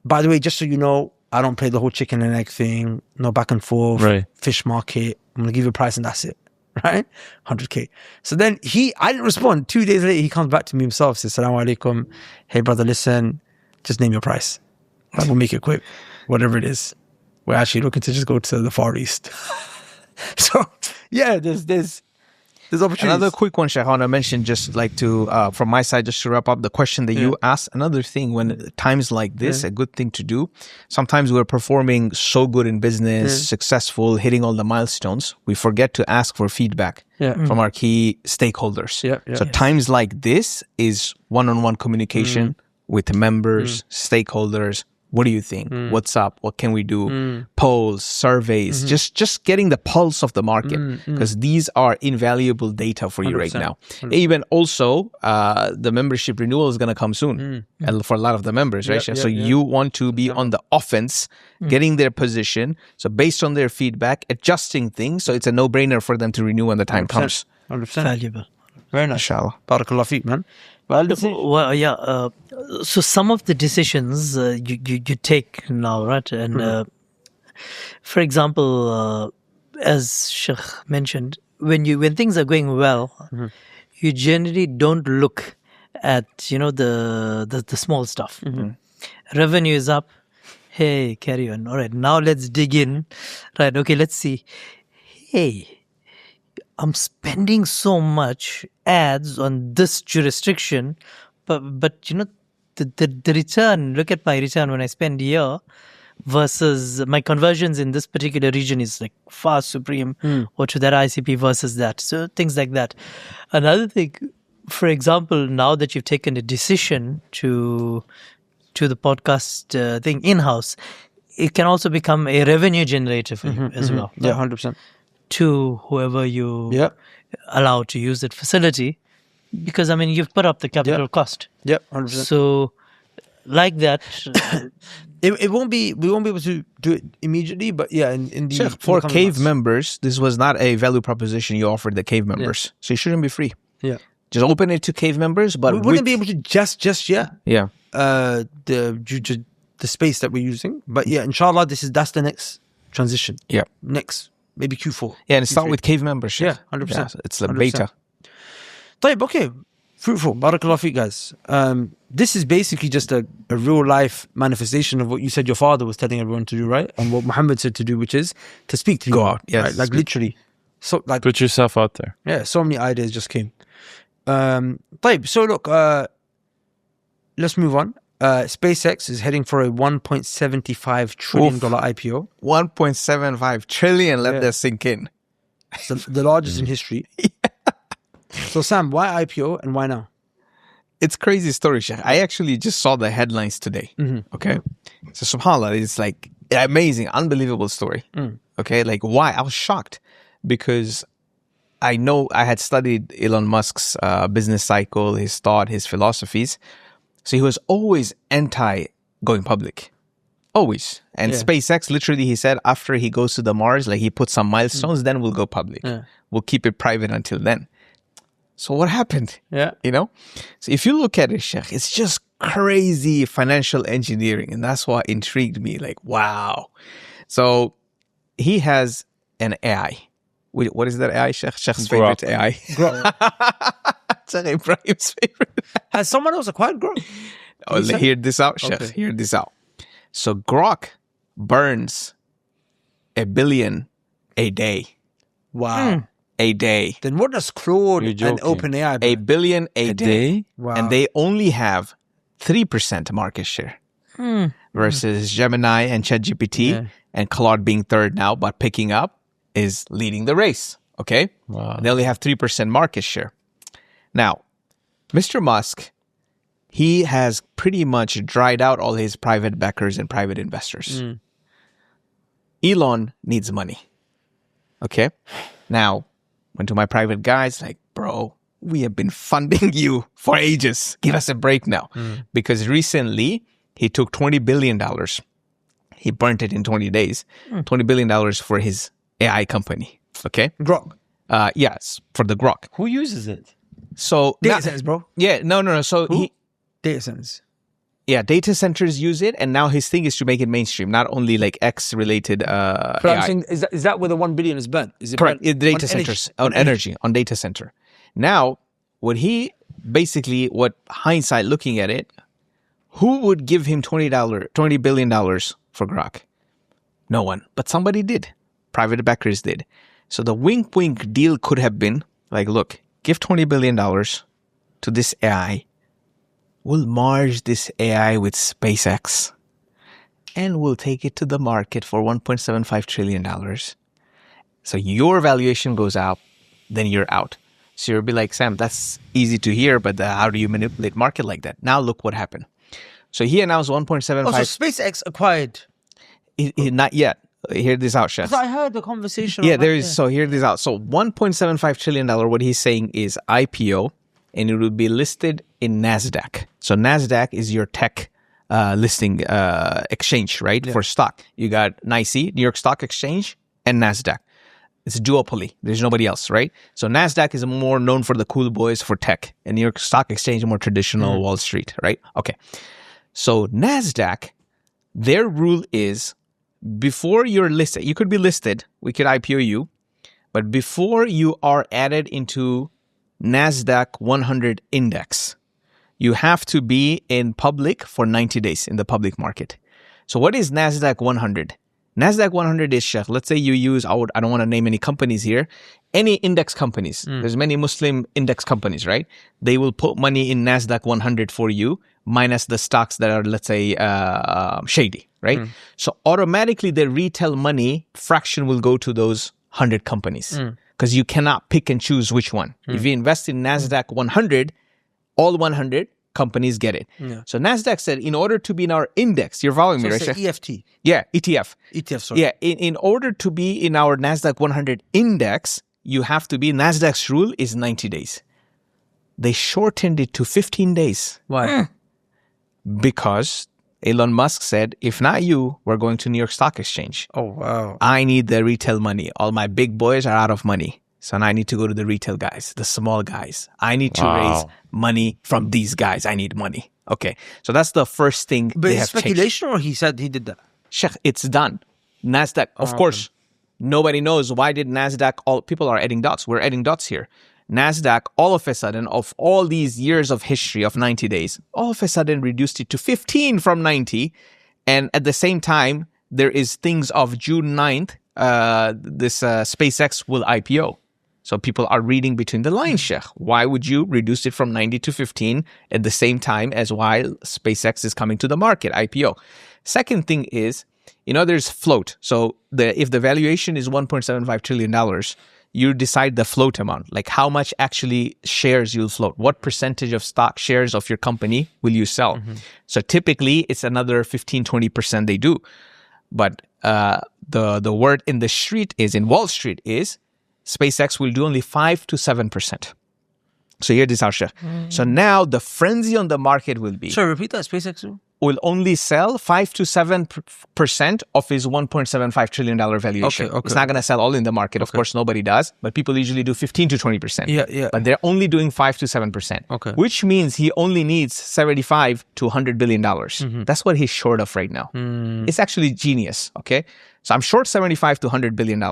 by the way, just so you know, I don't play the whole chicken and egg thing, no back and forth, Right. fish market. I'm going to give you a price and that's it, right? 100K. So then I didn't respond. 2 days later, he comes back to me himself, says, assalamu alaikum. Hey, brother, listen, just name your price. Like, we'll make it quick, whatever it is. We're actually looking to just go to the Far East. So, yeah, there's opportunities. Another quick one, Sheikh, I want to mention, just like to, from my side, just to wrap up the question that you asked. Another thing, when times like this, a good thing to do, sometimes we're performing so good in business, successful, hitting all the milestones, we forget to ask for feedback from our key stakeholders. So times like this is one-on-one communication with members, stakeholders. What do you think? What's up? What can we do? Polls, surveys, just getting the pulse of the market, because these are invaluable data for you right now. Even also, the membership renewal is going to come soon and for a lot of the members, right? So you want to be on the offense, getting their position. So based on their feedback, adjusting things. So it's a no-brainer for them to renew when the time comes. 100%. Valuable. Very nice. Inshallah. Barakallah feek, man. Well, Well, yeah. So some of the decisions you take now, right? And for example, as Sheikh mentioned, when things are going well, you generally don't look at the small stuff. Revenue is up. Hey, carry on. All right, now let's dig in. Right. Okay, let's see. Hey, I'm spending so much ads on this jurisdiction, but the return, look at my return when I spend here versus my conversions in this particular region is like far supreme, or to that ICP versus that. So things like that. Another thing, for example, now that you've taken a decision to the podcast thing in-house, it can also become a revenue generator for you as well. yeah, 100%. To whoever you allow to use that facility, because I mean you've put up the capital cost. Yep, 100%. So like that, we won't be able to do it immediately, but yeah, in the Sheikh, for coming cave months. members, this was not a value proposition you offered the cave members. So it shouldn't be free. Yeah, Just open it to cave members, but we wouldn't be able to just yet. Yeah. The space that we're using, but yeah, inshallah, that's the next transition. Yeah. Next, maybe Q4. Yeah, and start with cave membership. Yeah, 100%. It's the 100%. beta. طيب, okay. Fruitful. Barakallah feek, guys. This is basically just a real life manifestation of what you said your father was telling everyone to do, right? And what Mohamed said to do, which is to speak to Go people, out, yes, right? Like speak. literally. So like, Put yourself out there. yeah, so many ideas just came. طيب, so look, let's move on. SpaceX is heading for a $1.75 trillion IPO. 1.75 trillion. Let that sink in. It's the largest in history. So Sam, why IPO and why now? It's crazy story, Sheikh. I actually just saw the headlines today. Okay. So subhanAllah, it's like amazing, unbelievable story. Okay. Like why? I was shocked because I know I had studied Elon Musk's business cycle, his thought, his philosophies. So he was always anti going public. Always. And SpaceX, literally, he said after he goes to the Mars, like he puts some milestones, then we'll go public. We'll keep it private until then. So what happened? Yeah. You know? So if you look at it, Sheikh, it's just crazy financial engineering. And that's what intrigued me. Like, wow. So he has an AI. What is that AI, Sheikh? Sheikh's favorite AI. Sheikh Ibrahim's favorite. Has someone else acquired Grok? Oh, hear this out, Sheikh. Okay. Hear this out. So Grok burns $1 billion a day. Wow. A day. Then what does Claude You're and joking. OpenAI? A billion a day. Wow. And they only have 3% market share versus Gemini and ChatGPT and Claude being third now, but picking up is leading the race. Okay? Wow. They only have 3% market share. Now, Mr. Musk, he has pretty much dried out all his private backers and private investors. Elon needs money. Okay? Now, went to my private guys like, bro, we have been funding you for ages. Give us a break now. Because recently, he took $20 billion. He burnt it in 20 days. $20 billion for his AI company. Okay? Grok. Yes, for the Grok. Who uses it? So Data centers, bro. Yeah, no. So Data centers. data centers use it, and now his thing is to make it mainstream, not only like X related But AI. I'm saying, is that where the 1 billion is burnt? Is it Correct. burnt Data on centers energy? on energy on data center. Now, what hindsight looking at it, who would give him $20 billion for Grok? No one, but somebody did. Private backers did. So the wink deal could have been like, look, give $20 billion to this AI. We'll merge this AI with SpaceX and we'll take it to the market for $1.75 trillion. So your valuation goes up, then you're out. So you'll be like, Sam, that's easy to hear, but how do you manipulate market like that? Now look what happened. So he announced 1.75. Oh, so SpaceX acquired. Not yet. Hear this out, Chef. So I heard the conversation. Yeah, there is. So hear this out. So $1.75 trillion, what he's saying is IPO, and it will be listed in NASDAQ. So NASDAQ is your tech listing exchange, right? For stock. You got NYSE, New York Stock Exchange, and NASDAQ. It's a duopoly. There's nobody else, right? So NASDAQ is more known for the cool boys for tech, and New York Stock Exchange is more traditional Wall Street, right? Okay. So NASDAQ, their rule is before you're listed, you could be listed, we could IPO you, but before you are added into NASDAQ 100 index, you have to be in public for 90 days in the public market. So what is NASDAQ 100? NASDAQ 100 is, Sheikh, let's say you use, I don't want to name any companies here, any index companies. There's many Muslim index companies, right? They will put money in NASDAQ 100 for you, minus the stocks that are, let's say, shady, right? So automatically the retail money fraction will go to those 100 companies because you cannot pick and choose which one. If you invest in NASDAQ 100, all 100 companies get it. So NASDAQ said, in order to be in our index, you're following me, right? It's EFT. Yeah, ETF. ETF, sorry. Yeah, in order to be in our NASDAQ 100 index, you have to be, NASDAQ's rule is 90 days. They shortened it to 15 days. Why? Because Elon Musk said, if not you, we're going to New York Stock Exchange. Oh, wow. I need the retail money. All my big boys are out of money. So now I need to go to the retail guys, the small guys. I need to raise money from these guys. I need money. Okay. So that's the first thing But they it's have speculation, changed. or he said he did that? Sheikh, it's done. NASDAQ, of course, nobody knows why did NASDAQ, all people are adding dots. We're adding dots here. NASDAQ, all of a sudden, of all these years of history of 90 days, all of a sudden reduced it to 15 from 90. And at the same time, there is things of June 9th, this SpaceX will IPO. So people are reading between the lines, Sheikh. Why would you reduce it from 90 to 15 at the same time as while SpaceX is coming to the market, IPO? Second thing is, there's float. So if the valuation is $1.75 trillion, you decide the float amount, like how much actually shares you'll float. What percentage of stock shares of your company will you sell? So typically it's another 15-20% they do. But the word in the street is, in Wall Street is, SpaceX will do only 5 to 7%. So here this is So now the frenzy on the market will be, Sorry, repeat that. SpaceX will only sell 5 to 7% of his $1.75 trillion valuation. Okay. It's not going to sell all in the market. Of course, nobody does, but people usually do 15 to 20%. Yeah. But they're only doing 5 to 7%. Okay. Which means he only needs $75 to $100 billion. That's what he's short of right now. It's actually genius. Okay. So I'm short $75 to $100 billion.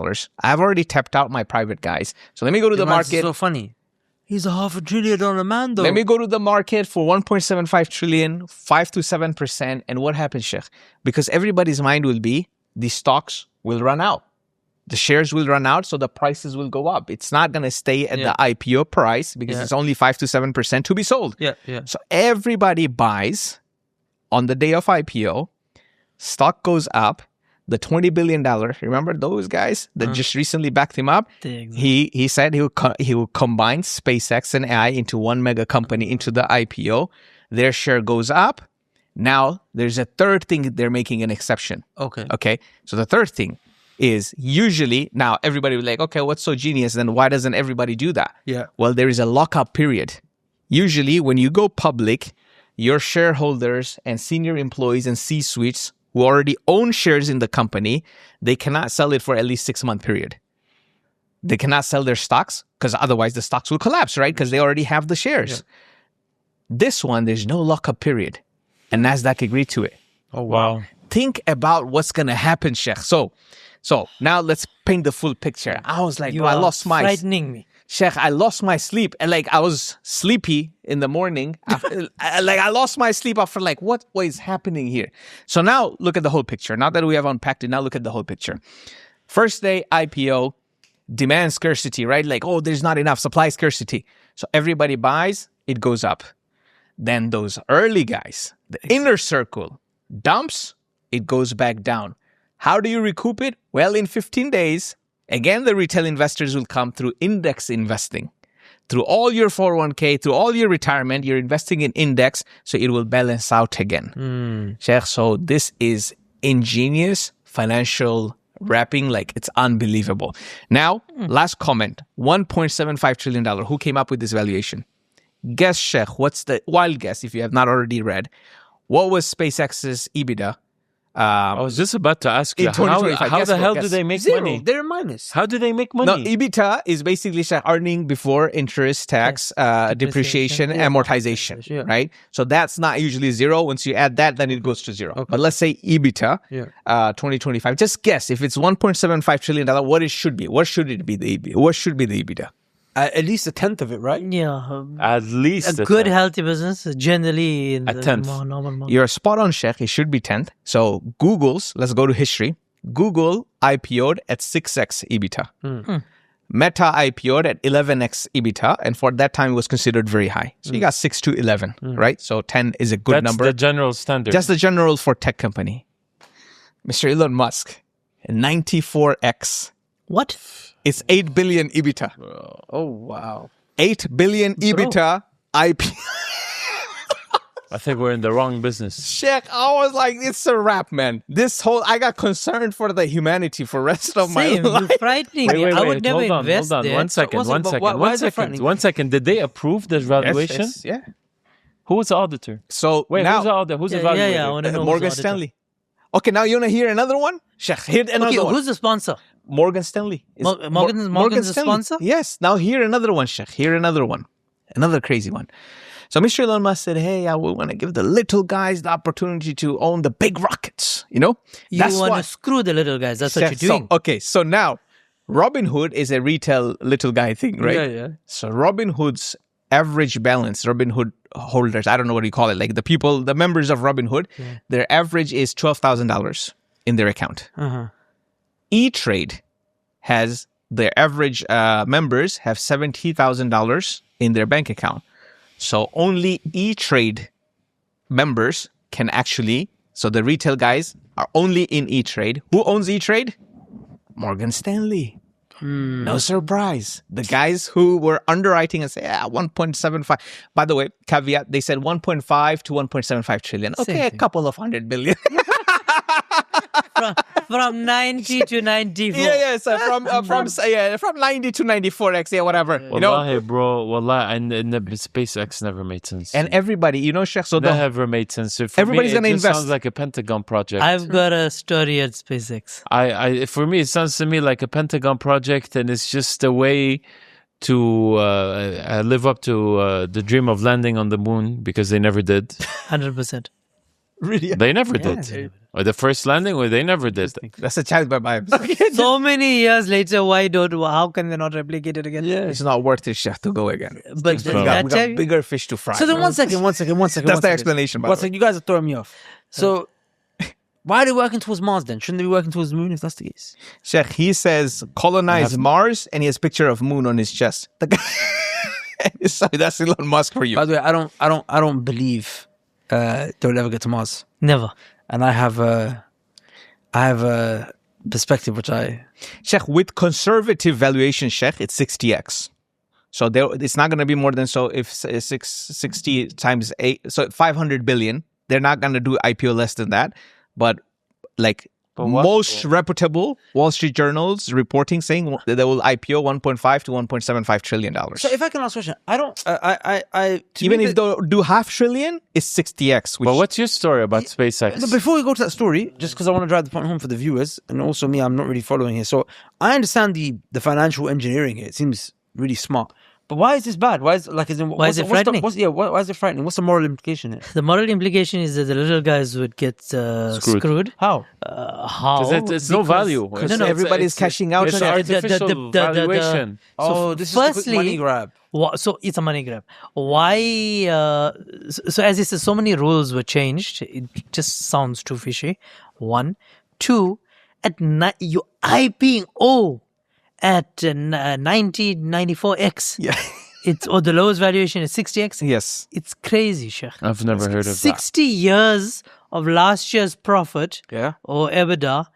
I've already tapped out my private guys. So let me go to the market. So funny. He's a $500 billion man, though. Let me go to the market for 1.75 trillion, 5 to 7%. And what happens, Sheikh? Because everybody's mind will be, these stocks will run out. The shares will run out, so the prices will go up. It's not going to stay at the IPO price because it's only 5 to 7% to be sold. So everybody buys on the day of IPO. Stock goes up. The $20 billion, remember those guys that just recently backed him up? He said he will combine SpaceX and AI into one mega company into the IPO. Their share goes up. Now, there's a third thing they're making an exception. Okay. So the third thing is usually, now everybody will be like, okay, what's so genius? Then why doesn't everybody do that? Well, there is a lockup period. Usually, when you go public, your shareholders and senior employees and C-suites who already own shares in the company, they cannot sell it for at least 6-month period. They cannot sell their stocks because otherwise the stocks will collapse, right? Because they already have the shares. This one, there's no lockup period. And NASDAQ agreed to it. Oh, wow. Think about what's going to happen, Sheikh. So now let's paint the full picture. I was like, I lost my... frightening me. Sheikh, I lost my sleep. And I was sleepy in the morning. I lost my sleep after what is happening here? So now look at the whole picture. Now that we have unpacked it, now look at the whole picture. First day IPO, demand scarcity, right? There's not enough supply scarcity. So everybody buys, it goes up. Then those early guys, the inner circle, dumps, it goes back down. How do you recoup it? Well, in 15 days, again, the retail investors will come through index investing. Through all your 401k, through all your retirement, you're investing in index, so it will balance out again. Sheikh, so this is ingenious financial wrapping, it's unbelievable. Now, last comment, $1.75 trillion. Who came up with this valuation? Guess, Sheikh, what's the wild guess if you have not already read? What was SpaceX's EBITDA? I was just about to ask you, how the hell do they make money? They're minus. How do they make money? No, EBITDA is basically earning before interest, tax, depreciation, amortization, right? So that's not usually zero. Once you add that, then it goes to zero. But let's say EBITDA, 2025. Just guess if it's $1.75 trillion, what it should be. What should it be? What should be the EBITDA? At least 1/10 of it, right? Yeah. At least a good, healthy business, generally in a tenth. Normal market. You're spot on, Sheikh. It should be 10th. So let's go to history. Google IPO'd at 6x EBITDA. Meta IPO'd at 11x EBITDA. And for that time, it was considered very high. So you got 6 to 11, right? So 10 is a good number. That's the general standard. That's the general for tech company. Mr. Elon Musk, 94x. What? It's 8 billion EBITDA. Oh, wow. 8 billion EBITDA IPO. I think we're in the wrong business. Sheikh, I was like, it's a wrap, man. I got concerned for the humanity for the rest of my life. You're frightening me. I would never invest hold on. there. One second. Did they approve the valuation? Yes, yeah. Who was the auditor? So wait, now, who's the auditor? Who's the evaluator? I want to know. Morgan Stanley. Okay, now you want to hear another one? Sheikh, hear another one. Who's the sponsor? Morgan Stanley. Morgan's the sponsor? Yes. Now hear another one, Sheikh. Hear another one. Another crazy one. So Mr. Elon Musk said, hey, I want to give the little guys the opportunity to own the big rockets. You know? You want to screw the little guys. That's what you're doing. So now Robinhood is a retail little guy thing, right? Yeah. So Robinhood's average balance, Robinhood holders, I don't know what you call it, the members of Robinhood, their average is $12,000 in their account. E-Trade has their average members have $70,000 in their bank account. So only E-Trade members can so the retail guys are only in E-Trade. Who owns E-Trade? Morgan Stanley. No surprise. The guys who were underwriting and say, 1.75. By the way, caveat, they said 1.5 to 1.75 trillion. Okay, a couple of 100 billion. from 90 to 94. Yeah. So from 90 to 94x, yeah, whatever. Wallahi, bro. Wallahi, and the SpaceX never made sense. And everybody, Sheikh, so never made sense. So everybody's going to invest. Sounds like a Pentagon project. I've got a story at SpaceX. For me, it sounds to me like a Pentagon project, and it's just a way to live up to the dream of landing on the moon, because they never did. 100%. Really? They never did. Or the first landing, or they never did. That's a child by vibes. So many years later, how can they not replicate it again? Yeah. It's not worth it, Sheikh, to go again. But we got bigger fish to fry. So then one second. That's the explanation, by the way. You guys are throwing me off. So Why are they working towards Mars then? Shouldn't they be working towards the moon if that's the case? Sheikh, he says colonize Mars, and he has a picture of moon on his chest. The guy- so that's Elon Musk for you. By the way, I don't believe they'll ever get to Mars. Never. And I have a perspective which Sheikh, with conservative valuation, Sheikh, it's 60x. So it's not going to be more than, so if 60 times 8, so 500 billion, they're not going to do IPO less than that. But like most reputable Wall Street journals reporting saying that they will IPO 1.5 to 1.75 trillion dollars. So if I can ask a question, I don't, Even if they do $500 billion, it's 60x. But what's your story about SpaceX? No, before we go to that story, just because I want to drive the point home for the viewers, and also me, I'm not really following here. So I understand the financial engineering here. It seems really smart. But why is this bad? Why is like? Why is it frightening? Why is it frightening? What's the moral implication here? The moral implication is that the little guys would get screwed. How? How? It's no value. Because everybody's cashing out. It's on an it. artificial valuation. This is firstly, a money grab. So it's a money grab. Why? So as I said, so many rules were changed. It just sounds too fishy. 1, 2, you IPO at 1994x. Yeah. The lowest valuation is 60x. Yes. It's crazy, Sheikh. I've never heard of 60 years of last year's profit or EBITDA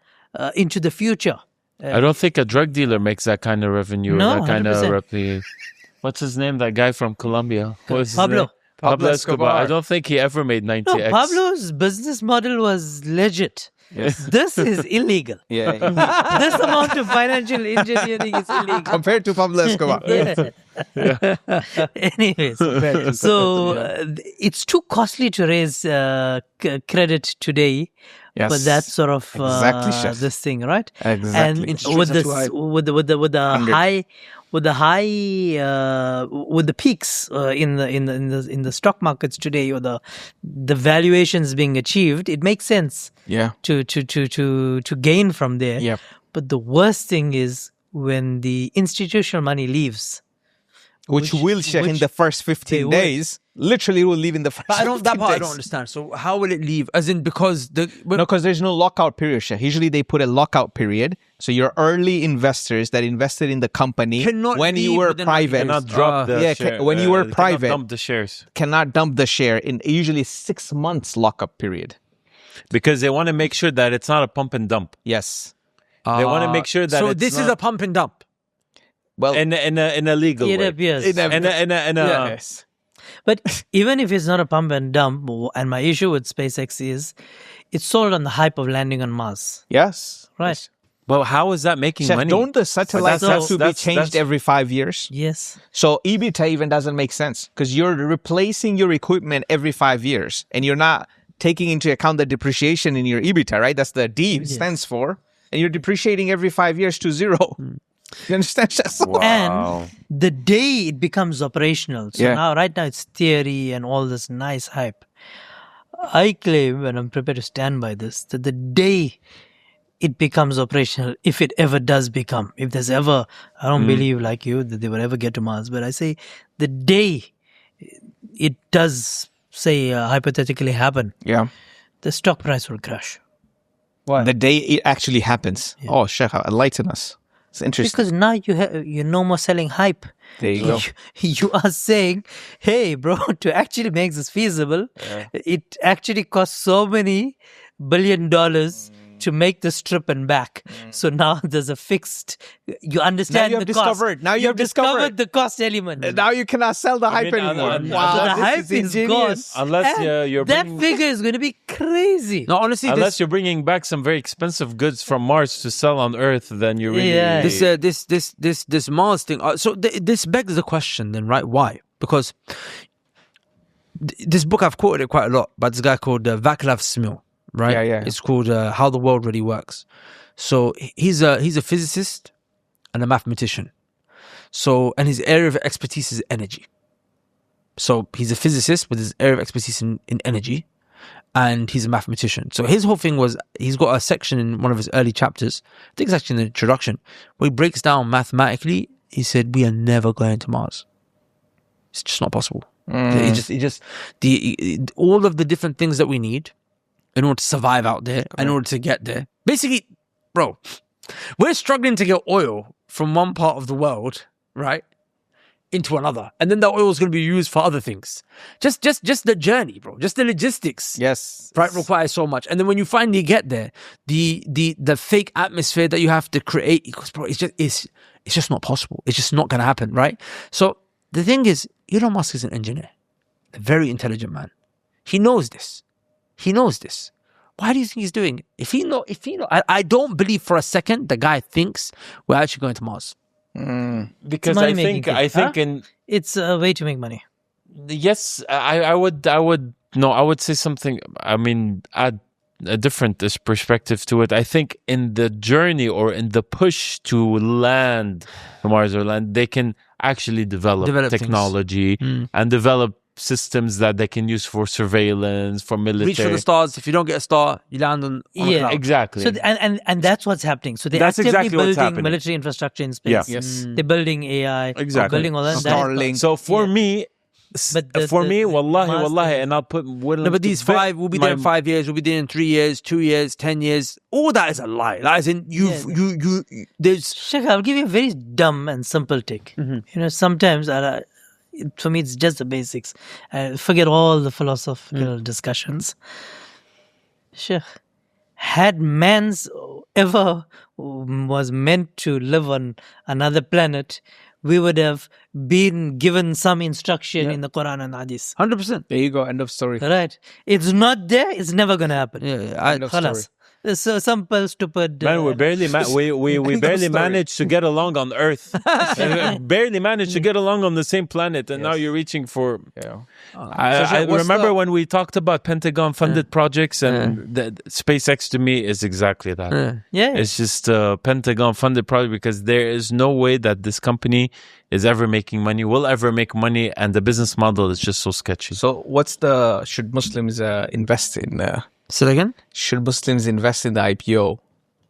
into the future. that. I don't think a drug dealer makes that kind of revenue No, or that kind of 100%. What's his name? That guy from Colombia. What's his Pablo. name? Pablo Escobar. I don't think he ever made 90x. No, Pablo's business model was legit. Yes. This is illegal. Yeah. This amount of financial engineering is illegal. Compared to Pablo Escobar. Anyways, so it's too costly to raise credit today Yes. for that sort of Exactly, Chef. this thing, right? Exactly. And Interest with rates this, are too high. with the 100. with the peaks in the stock markets today, or the valuations being achieved, it makes sense Yeah. to gain from there. Yep. But the worst thing is when the institutional money leaves. Which will, Sheikh, in the first 15 will. days, literally will leave in the first But 15 that part I days. don't understand. So how will it leave? As in because No, because there's no lockout period, Sheikh. Usually they put a lockout period. So your early investors that invested in the company Cannot when you leave were within private, Cannot drop the yeah, share. when you were they cannot private, dump the shares cannot dump the share in usually 6 months lockup period. because they want to make sure that it's not a pump and dump. Yes. They want to make sure that So it's this is not a pump and dump. Well, in a legal It way. appears. yes. But even if it's not a pump and dump, and my issue with SpaceX is it's sold on the hype of landing on Mars. Yes. Right. Well, how is that making Sheikh, money? don't the satellites But have to be changed every 5 years? Yes. So EBITDA even doesn't make sense because you're replacing your equipment every 5 years and you're not taking into account the depreciation in your EBITDA, right? That's the D stands for. And you're depreciating every 5 years to zero. You understand? Wow. And the day it becomes operational, so right now it's theory and all this nice hype. I claim, and I'm prepared to stand by this, that the day it becomes operational, if it ever does become, if there's ever, I don't believe like you that they will ever get to Mars, but I say the day it does, say, hypothetically happen, Yeah. the stock price will crash. Why? The day it actually happens. Oh, Sheikh, enlighten us. It's interesting. Because now you're no more selling hype. There you go. You are saying, hey, bro, to actually make this feasible, it actually costs so many $1 billion to make this trip and back. So now there's a fixed, you understand Now you have the cost. discovered. Now you have discovered the cost element. Now you cannot sell the hype mean, anymore. the Wow, the this hype is is gone. ingenious. Unless And you're that bringing, figure is going to be crazy. No, honestly, unless you're bringing back some very expensive goods from Mars to sell on Earth, then you're really Yeah. this Mars thing. This begs the question then, right? Why? Because this book, I've quoted it quite a lot by this guy called Vaclav Smil, right? Yeah. It's called How the World Really Works. So he's a physicist and a mathematician. So, and his area of expertise is energy. So he's a physicist with his area of expertise in energy, and he's a mathematician. So his whole thing was, he's got a section in one of his early chapters, I think it's actually in the introduction, where he breaks down mathematically. He said, we are never going to Mars. It's just not possible. All of the different things that we need, in order to survive out there, in order to get there. Basically, bro, we're struggling to get oil from one part of the world, right, into another, and then that oil is going to be used for other things. Just the journey, bro. Just the logistics. Yes. Right, requires so much. And then when you finally get there, the fake atmosphere that you have to create, because bro, it's just not possible. It's just not going to happen, right? So the thing is, Elon Musk is an engineer, a very intelligent man. He knows this. Why do you think he's doing it? If he know, I don't believe for a second the guy thinks we're actually going to Mars. Because I think in It's a way to make money. yes, I would say something. I mean, add a different perspective to it. I think in the journey or in the push to land to Mars or land, they can actually develop technology and develop systems that they can use for surveillance, for military. Reach for the stars. If you don't get a star, you land on a cloud. Exactly. So and that's what's happening. So they're That's actively exactly what's building happening. military infrastructure in space. Yeah. Yes. They're building AI. Exactly. Building all that. Starlink. So for me, But the wallahi, Mars wallahi, thing- and I'll put No, but these five, we'll be there in 5 years, we'll be there in 3 years, 2 years, 10 years. All that is a lie. That is in there's Sheikh, I'll give you a very dumb and simple take. Sometimes for me, it's just the basics. Forget all the philosophical discussions. Sheikh, had man's ever was meant to live on another planet, we would have been given some instruction in the Quran and Hadith. 100%. There you go. End of story. Right? It's not there. It's never going to happen. End of story. Khalas. So simple, stupid. Man, we barely we barely story. managed to get along on Earth. Barely managed to get along on the same planet, and now you're reaching for. I remember when we talked about Pentagon-funded projects, and the SpaceX to me is exactly that. Yeah. It's just a Pentagon-funded project because there is no way that this company is ever making money, will ever make money, and the business model is just so sketchy. So should Muslims invest in? Say that again? Should Muslims invest in the IPO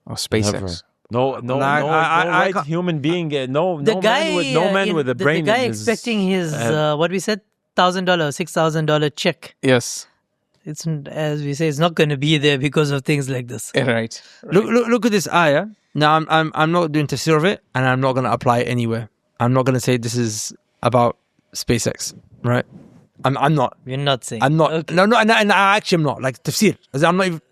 of SpaceX? No right human being, no man with a brain. The guy in his expecting his what we said, $1,000, $6,000 check. Yes. It's, as we say, it's not going to be there because of things like this. Right. Look at this ayah. Now I'm not doing tafsir of it, and I'm not going to apply it anywhere. I'm not going to say this is about SpaceX, right? I'm not. We're not saying. I'm not. Okay. No, and I actually am not. Like tafsir. I'm not even.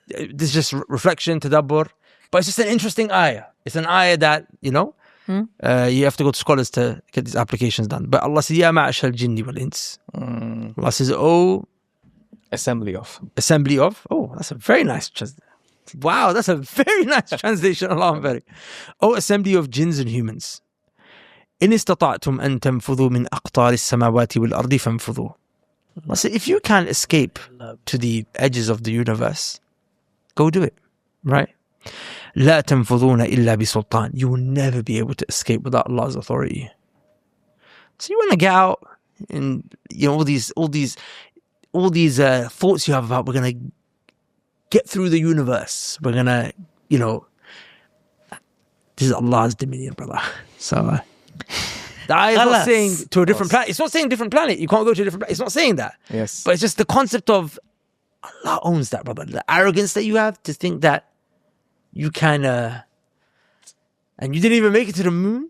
This is just reflection, tadabbur. But it's just an interesting ayah. It's an ayah that, you have to go to scholars to get these applications done. But Allah says, Ya ma'ashal jinni wal ins. Allah says, oh, Assembly of. Oh, that's a very nice translation. Wow, that's a very nice translation. Allah barik. Oh, assembly of jinns and humans. إن استطعتم أن تنفذوا من أقطار السماوات والأرض فانفذوا. So if you can't escape to the edges of the universe, go do it, right? لا تنفذون إلا بسلطان. You will never be able to escape without Allah's authority. So you want to get out, and all these thoughts you have about we're gonna get through the universe. We're gonna, this is Allah's dominion, brother. So. The ayah is not saying to a different planet. It's not saying different planet. You can't go to a different planet. It's not saying that. Yes. But it's just the concept of Allah owns that, brother. The arrogance that you have to think that you can, and you didn't even make it to the moon.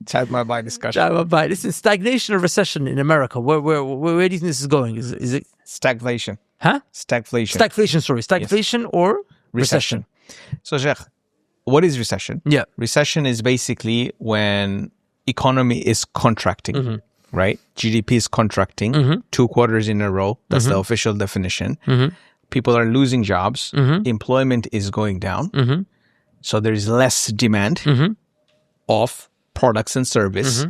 Chad my by discussion. This is stagnation or recession in America. Where do you think this is going? Is it Stagflation. Huh? Stagflation. Stagflation or recession. So, Sheikh, what is recession? Yeah. Recession is basically when economy is contracting, right? GDP is contracting 2 quarters in a row. That's the official definition. People are losing jobs. Employment is going down. So there is less demand of products and service.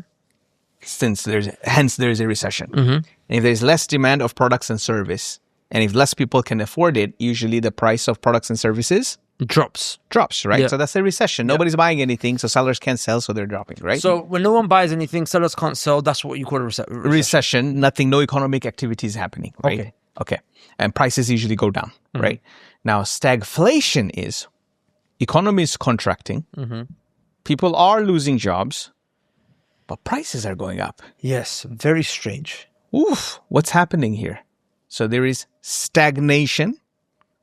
Hence there is a recession. And if there's less demand of products and service, and if less people can afford it, usually the price of products and services drops, right? Yeah. So that's a recession. Nobody's buying anything, so sellers can't sell, so they're dropping, right? So when no one buys anything, sellers can't sell. That's what you call a recession. Recession, no economic activity is happening, right? Okay. And prices usually go down, right? Now, stagflation is economy is contracting, people are losing jobs, but prices are going up. Yes, very strange. Oof, what's happening here? So there is stagnation,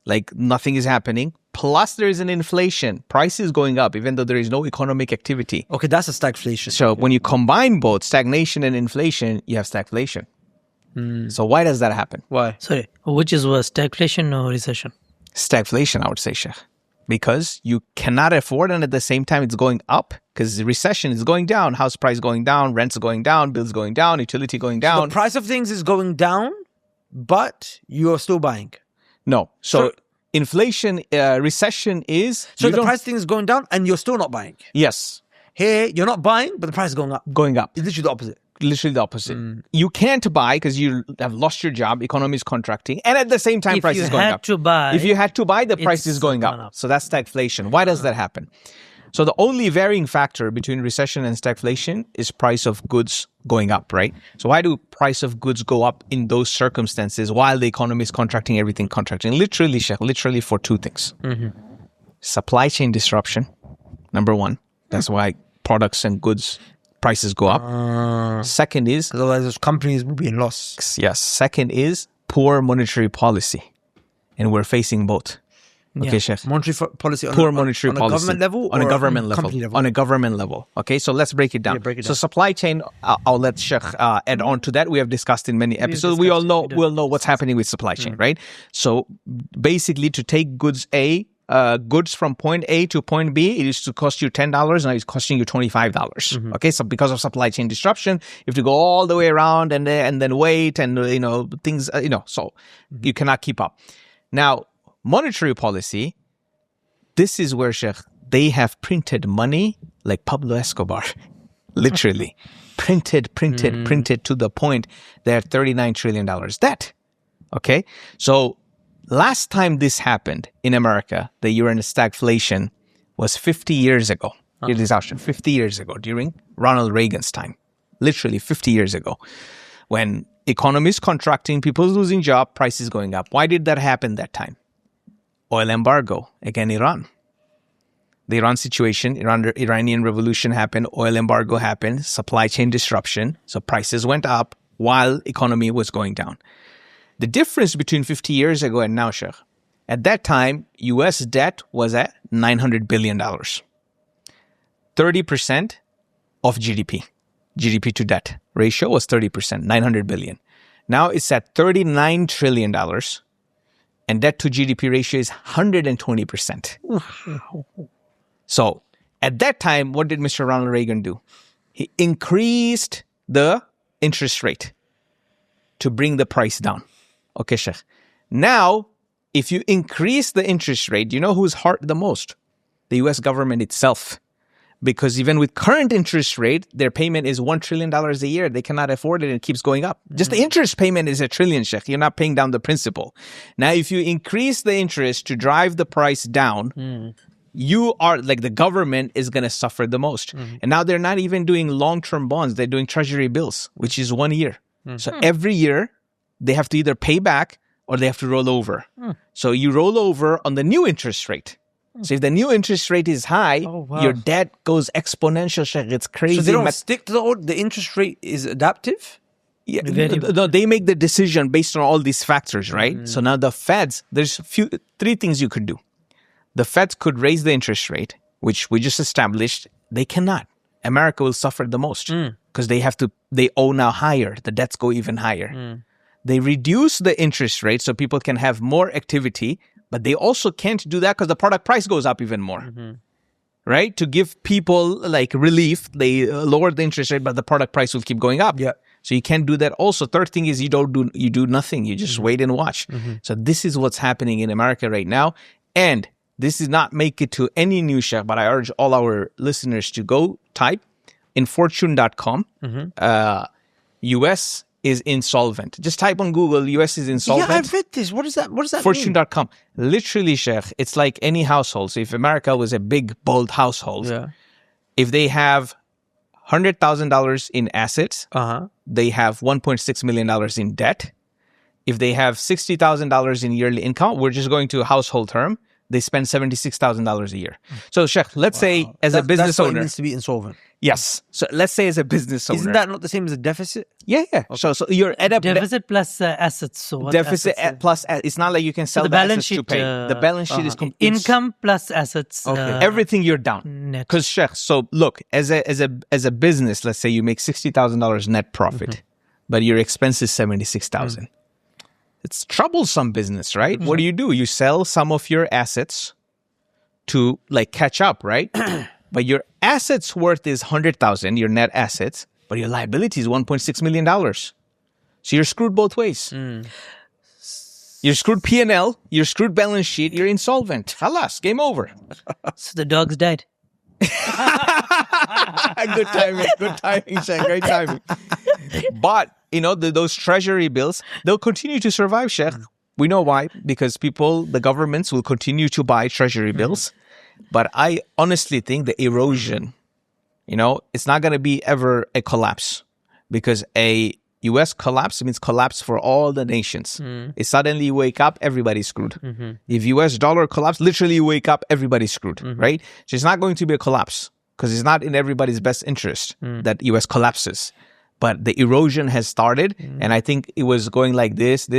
like nothing is happening. Plus there is an inflation. Price is going up even though there is no economic activity. Okay, that's a stagflation. So when you combine both stagnation and inflation, you have stagflation. So why does that happen? Why? Sorry, which is worse, stagflation or recession? Stagflation, I would say, Sheikh. Because you cannot afford, and at the same time it's going up, because the recession is going down, house price going down, rents going down, bills going down, utility going down. So the price of things is going down, but you're still buying. No. So inflation, recession is... So the price of things is going down and you're still not buying. Yes. Here, you're not buying, but the price is going up. Going up. It's literally the opposite. Literally the opposite. You can't buy because you have lost your job, economy is contracting, and at the same time, price is going up. If you had to buy, the price is going up. So that's stagflation. Why does that happen? So the only varying factor between recession and stagflation is price of goods going up, right? So why do price of goods go up in those circumstances while the economy is contracting, everything contracting? Literally, Sheikh, literally for two things. Supply chain disruption, number one. That's why products and goods prices go up. Second is... Otherwise, those companies will be in loss. Yes. Second is poor monetary policy. And we're facing both. Okay, Sheikh. Monetary policy on poor monetary policy. On a government level? On a government level. Company level? On a government level. Okay, so let's break it down. Yeah, break it So down. supply chain, I'll let Sheikh add on to that. We have discussed in many episodes. We'll know what's happening with supply chain, right? So basically to take goods from point A to point B, it used to cost you $10, now it's costing you $25. Okay, so because of supply chain disruption, you have to go all the way around and then wait and, things, so you cannot keep up. Now, monetary policy, this is where, Sheikh, they have printed money like Pablo Escobar, literally. Printed to the point they're $39 trillion debt. Okay, so last time this happened in America, the year in stagflation, was 50 years ago. It is actually 50 years ago during Ronald Reagan's time. Literally 50 years ago. When economy is contracting, people losing job, prices going up. Why did that happen that time? Oil embargo. Again, Iran. The Iran situation, Iranian revolution happened, oil embargo happened, supply chain disruption. So prices went up while economy was going down. The difference between 50 years ago and now, Sheikh, at that time, U.S. debt was at $900 billion. 30% of GDP. GDP to debt ratio was 30%, $900 billion. Now it's at $39 trillion. And debt to GDP ratio is 120%. So at that time, what did Mr. Ronald Reagan do? He increased the interest rate to bring the price down. Okay, Sheikh. Now, if you increase the interest rate, you know who's hurt the most? The U.S. government itself. Because even with current interest rate, their payment is $1 trillion a year. They cannot afford it and it keeps going up. Just the interest payment is $1 trillion, Sheikh. You're not paying down the principal. Now, if you increase the interest to drive the price down, you are like the government is going to suffer the most. And now they're not even doing long-term bonds. They're doing treasury bills, which is 1 year. So every year, they have to either pay back or they have to roll over. So you roll over on the new interest rate. So if the new interest rate is high, your debt goes exponential. It's crazy. So they don't stick to the interest rate is adaptive? Yeah, no, they make the decision based on all these factors, right? So now the Feds, there's three things you could do. The Feds could raise the interest rate, which we just established. They cannot. America will suffer the most because they owe now higher. The debts go even higher. They reduce the interest rate so people can have more activity, but they also can't do that because the product price goes up even more, right? To give people like relief, they lower the interest rate, but the product price will keep going up. Yeah. So you can't do that. Also, third thing is you do nothing. You just wait and watch. So this is what's happening in America right now. And this is not make it to any news, Sheikh, but I urge all our listeners to go type in fortune.com, US is insolvent. Just type on Google, US is insolvent. Yeah, I've read this. What does that mean? Fortune.com. Literally, Sheikh, it's like any household. So if America was a big, bold household, if they have $100,000 in assets, they have $1.6 million in debt. If they have $60,000 in yearly income, we're just going to a household term, they spend $76,000 a year. So, Sheikh, let's say as a business that's what it owner. means to be insolvent. Yes. So let's say as a business owner. Isn't that not the same as a deficit? Yeah. So you're at a Deficit plus assets. So what deficit assets, plus. It's not like you can sell the the balance assets sheet, to pay. The balance sheet is income plus assets. everything you're down. Net. Because Sheikh, so look, as a business, let's say you make $60,000 net profit, but your expense is $76,000. It's troublesome business, right? What do? You sell some of your assets to like catch up, right? But your assets worth is $100,000, your net assets, but your liability is $1.6 million. So you're screwed both ways. You're screwed P&L, you're screwed balance sheet, you're insolvent. Halas, game over. So the dogs died. Good timing, Sheikh, great timing. But, those treasury bills, they'll continue to survive, Sheikh. We know why, because the governments will continue to buy treasury bills. But I honestly think the erosion, it's not going to be ever a collapse, because a U.S. collapse means collapse for all the nations. If suddenly you wake up, everybody's screwed. If U.S. dollar collapse, literally you wake up, everybody's screwed, right? So it's not going to be a collapse, because it's not in everybody's best interest that U.S. collapses. But the erosion has started, and I think it was going like this.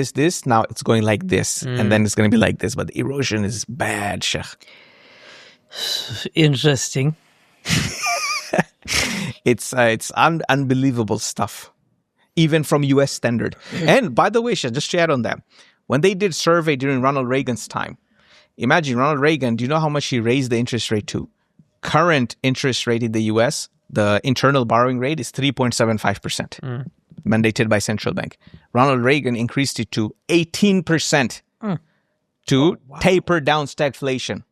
Now it's going like this, and then it's going to be like this. But the erosion is bad, Sheikh. Interesting. It's unbelievable stuff, even from U.S. standard. And by the way, Sheikh, just to add on that, when they did survey during Ronald Reagan's time, imagine Ronald Reagan, do you know how much he raised the interest rate to? Current interest rate in the U.S., the internal borrowing rate is 3.75%, mandated by central bank. Ronald Reagan increased it to 18% to taper down stagflation.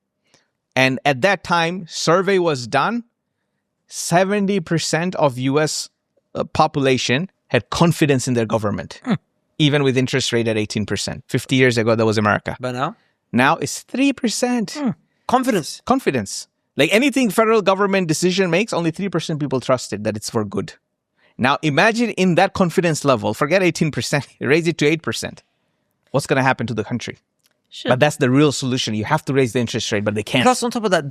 And at that time, survey was done, 70% of U.S. population had confidence in their government, even with interest rate at 18%. 50 years ago, that was America. But now? Now it's 3%. Confidence. Like anything federal government decision makes, only 3% people trust it, that it's for good. Now imagine in that confidence level, forget 18%, raise it to 8%. What's going to happen to the country? Sure. But that's the real solution. You have to raise the interest rate, but they can't. Plus, on top of that,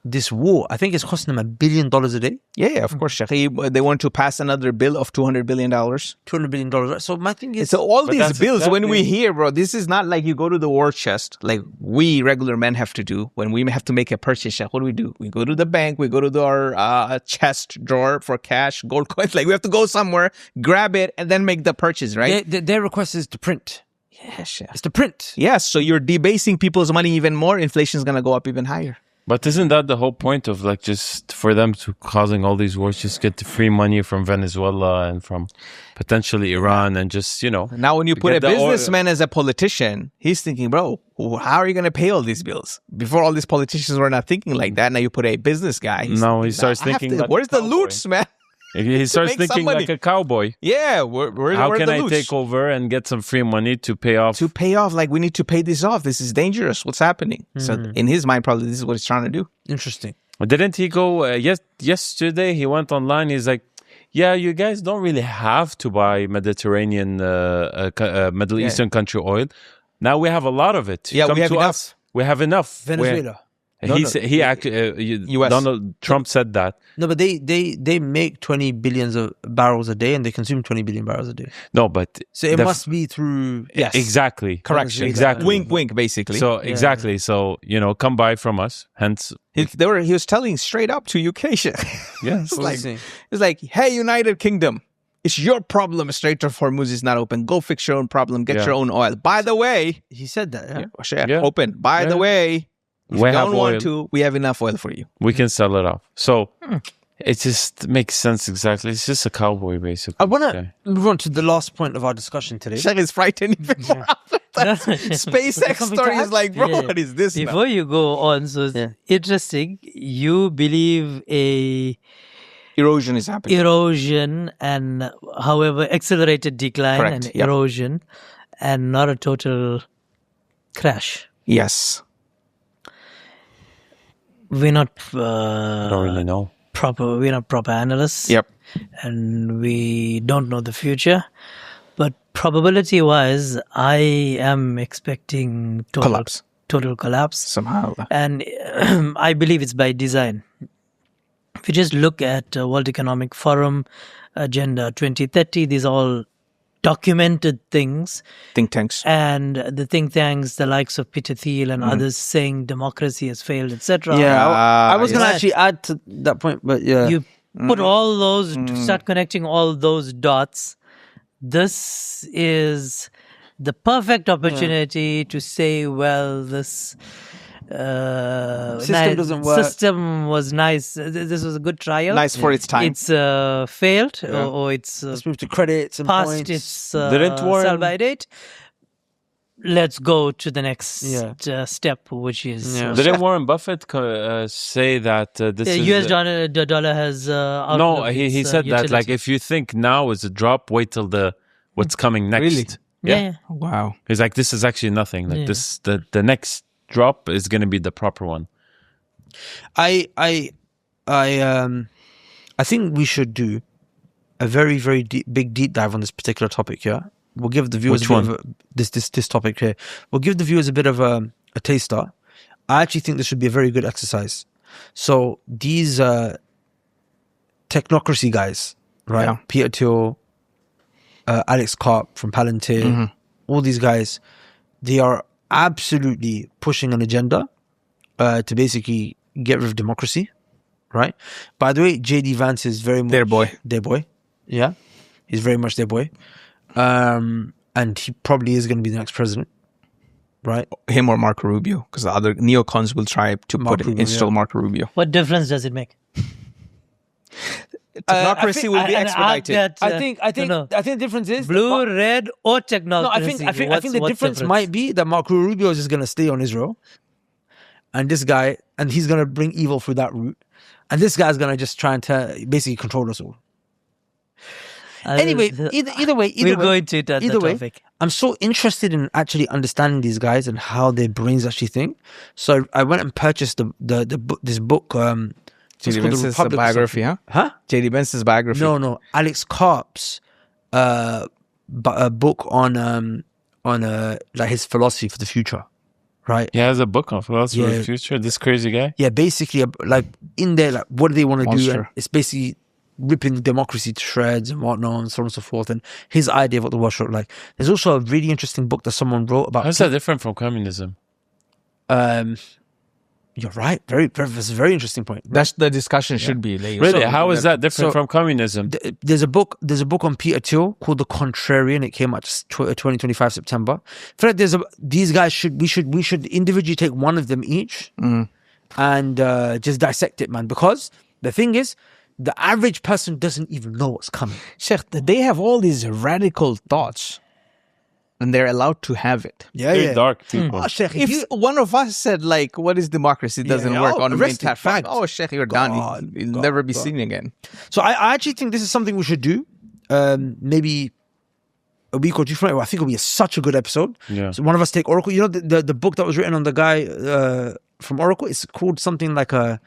this war, I think it's costing them $1 billion a day. Yeah, of course, Sheikh. They want to pass another bill of $200 billion. $200 billion. Right? So my thing is... So all these bills, when we hear, bro, this is not like you go to the war chest, like we regular men have to do. When we have to make a purchase, Sheikh, what do? We go to the bank, we go to our chest drawer for cash, gold coins. Like we have to go somewhere, grab it, and then make the purchase, right? Their request is to print. Yeah, Sheikh. It's to print. Yes, so you're debasing people's money even more. Inflation's going to go up even higher. But isn't that the whole point of like just for them to causing all these wars, just get the free money from Venezuela and from potentially Iran and just, Now when you put a businessman as a politician, he's thinking, bro, how are you going to pay all these bills? Before all these politicians were not thinking like that. Now you put a business guy. No, he starts thinking like where's the loots, man? He starts thinking like a cowboy. Yeah, how can I take over and get some free money to pay off? To pay off, like we need to pay this off. This is dangerous. What's happening? So in his mind, probably this is what he's trying to do. Interesting. Didn't he go, yesterday he went online, he's like, yeah, you guys don't really have to buy Mediterranean, Middle Eastern country oil. Now we have a lot of it. Yeah, we have enough. We have enough. Venezuela. Donald Trump said that. No, but they make 20 billions of barrels a day and they consume 20 billion barrels a day. No, but so it must be through exactly correction, exactly wink basically. So exactly, so come buy from us. Hence, he was telling straight up to UK. Yeah, it's like, hey, United Kingdom, it's your problem. Strait of Hormuz is not open. Go fix your own problem. Get your own oil. By the way, he said that. Open. By the way. If you don't want to, we have enough oil for you. We can sell it off. So it just makes sense exactly. It's just a cowboy, basically. I want to move on to the last point of our discussion today. Sheikh is frightened even more after that. SpaceX story is like, bro, what is this? Before you go on, so interesting, you believe erosion is happening. Erosion and however accelerated decline and erosion and not a total crash. Yes. We're not don't really know. We're not proper analysts. Yep. And we don't know the future. But Probability-wise, I am expecting total collapse. Somehow. And I believe it's by design. If you just look at World Economic Forum, Agenda 2030, these are all documented things. Think tanks. And the think tanks, the likes of Peter Thiel and others saying democracy has failed, etc. Yeah, I was going to yes. actually add to that point, but yeah. You put all those, start connecting all those dots. This is the perfect opportunity to say, well, this system doesn't work. System was nice. This was a good trial. Nice for its time. It's failed or it's Let's move to credits and past points. its Didn't work. sell-by date. Let's go to the next step, which is... Didn't Warren Buffett say that this the is... US dollar has... no, he said that, like, if you think now is a drop, wait till what's coming next. Really? Yeah. Wow. He's like, this is actually nothing. Like the next drop is going to be the proper one. I think we should do a very, very big deep dive on this particular topic. Yeah, we'll give the viewers this topic here. We'll give the viewers a bit of a taster. I actually think this should be a very good exercise. So these technocracy guys, right? Yeah. Peter Thiel, Alex Karp from Palantir, all these guys, they are absolutely pushing an agenda to basically get rid of democracy, right? By the way, JD Vance is very much their boy. Yeah, he's very much their boy, and he probably is going to be the next president, right? Him or Marco Rubio, because the other neocons will try to install Marco Rubio. What difference does it make? Technocracy will be expedited. I think the difference is blue, red, or technocracy. No, I think the difference might be that Marco Rubio is just going to stay on Israel, and this guy, and he's going to bring evil through that route, and this guy's going to just try and basically control us all. Anyway, either way, we'll go into it at the topic. I'm so interested in actually understanding these guys and how their brains actually think. So I went and purchased this book. J.D. Vance's biography, huh? Huh? J.D. Vance's biography. No. Alex Karp's book on like his philosophy for the future, right? He has a book on philosophy for the future. This crazy guy. Yeah, basically, like in there, like what do they want to do? And it's basically ripping democracy to shreds and whatnot, and so on and so forth. And his idea of what the world should look like. There's also a really interesting book that someone wrote about. How's that different from communism? You're right. That's a very interesting point. Right? That's the discussion should be. Like, really? How is that different from communism? There's a book on Peter Thiel called The Contrarian. It came out 2025 September. I feel like these guys we should individually take one of them each and just dissect it, man. Because the thing is, the average person doesn't even know what's coming. Sheikh, they have all these radical thoughts. And they're allowed to have it. Very dark people. Oh, Sheikh, if one of us said, like, what is democracy? It doesn't work on the entire fact. Oh, Sheikh, you're done. You'll never be seen again. So I actually think this is something we should do. Maybe a week or two from now. I think it'll be such a good episode. Yeah. So one of us take Oracle. You know, the book that was written on the guy from Oracle, it's called something like a...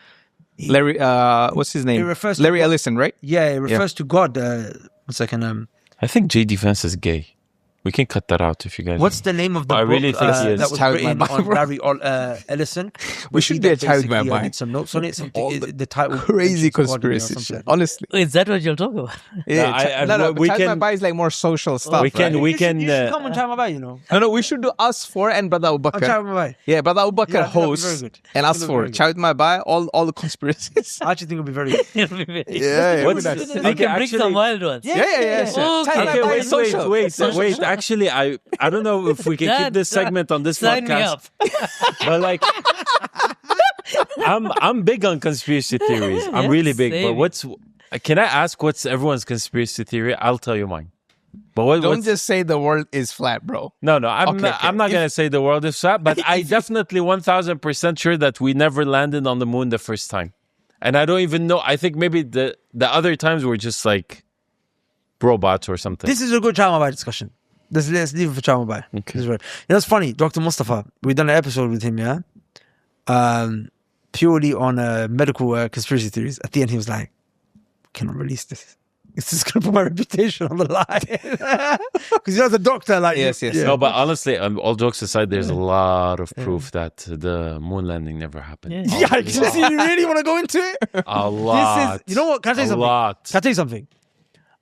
Larry, what's his name? Larry Ellison, right? Yeah, it refers to God. 1 second. I think J.D. Vance is gay. We can cut that out if you guys... What's the name of the book really think he is. that was written on Larry Ellison? We should be a child by I did some notes on it. The title... Crazy conspiracy. Honestly. Is that what you'll talk about? Yeah, Child by is like more social stuff. We can... You should come on Child by, you know. No, we should do us four and Brother Abu Bakr. Child by. Yeah, Brother Abu Bakr Yeah, hosts and us four. Child by, all the conspiracies. I actually think it'll be very good. It'll be very Yeah. we can bring some wild ones. Yeah. Okay, wait. Actually, I don't know if we can keep this segment on this sign podcast. Me up. But like, I'm big on conspiracy theories. I'm really big. Same. But can I ask what's everyone's conspiracy theory? I'll tell you mine. But don't just say the world is flat, bro. No, I'm not going to say the world is flat, but I definitely 1000% sure that we never landed on the moon the first time. And I don't even know. I think maybe the other times were just like robots or something. This is a good Child by discussion. Let's leave it for Child by. Okay. You know, it's funny. Dr. Mustafa, we've done an episode with him, yeah? Purely on medical conspiracy theories. At the end, he was like, cannot release this. It's just going to put my reputation on the line. Because as a doctor, like... Yes. No, but honestly, all jokes aside, there's a lot of proof that the moon landing never happened. Yeah, you really want to go into it? A lot. You know what? Can I tell you something? Can I tell you something?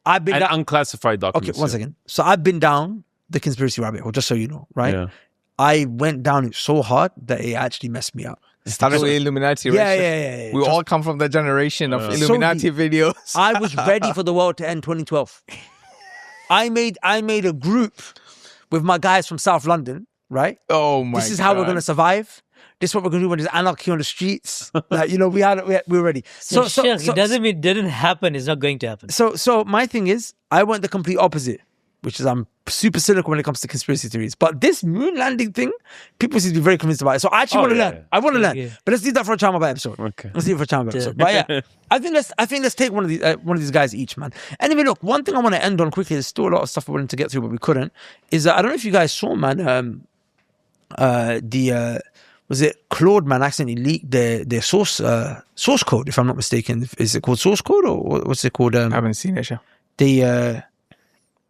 I've been... unclassified documents. Okay, one second. So I've been down the conspiracy rabbit hole, just so you know, right? Yeah. I went down it so hard that it actually messed me up. Started with Illuminati, right? Yeah. We all come from the generation of Illuminati videos. I was ready for the world to end 2012. I made a group with my guys from South London, right? Oh my! This is how we're gonna survive. This is what we're gonna do when there's anarchy on the streets. Like, we were ready. So Sheikh, it doesn't mean it didn't happen. It's not going to happen. So my thing is, I went the complete opposite, which is I'm super cynical when it comes to conspiracy theories. But this moon landing thing, people seem to be very convinced about it. So I actually want to learn. I want to learn. But let's leave that for a Chama episode. Okay. Let's leave it for a Chama episode. But yeah, I think let's take one of these guys each, man. Anyway, look, one thing I want to end on quickly. There's still a lot of stuff we wanted to get through, but we couldn't. Is that I don't know if you guys saw, man. Was it Claude, man, accidentally leaked their source code, if I'm not mistaken. Is it called source code or what's it called? I haven't seen it, yeah.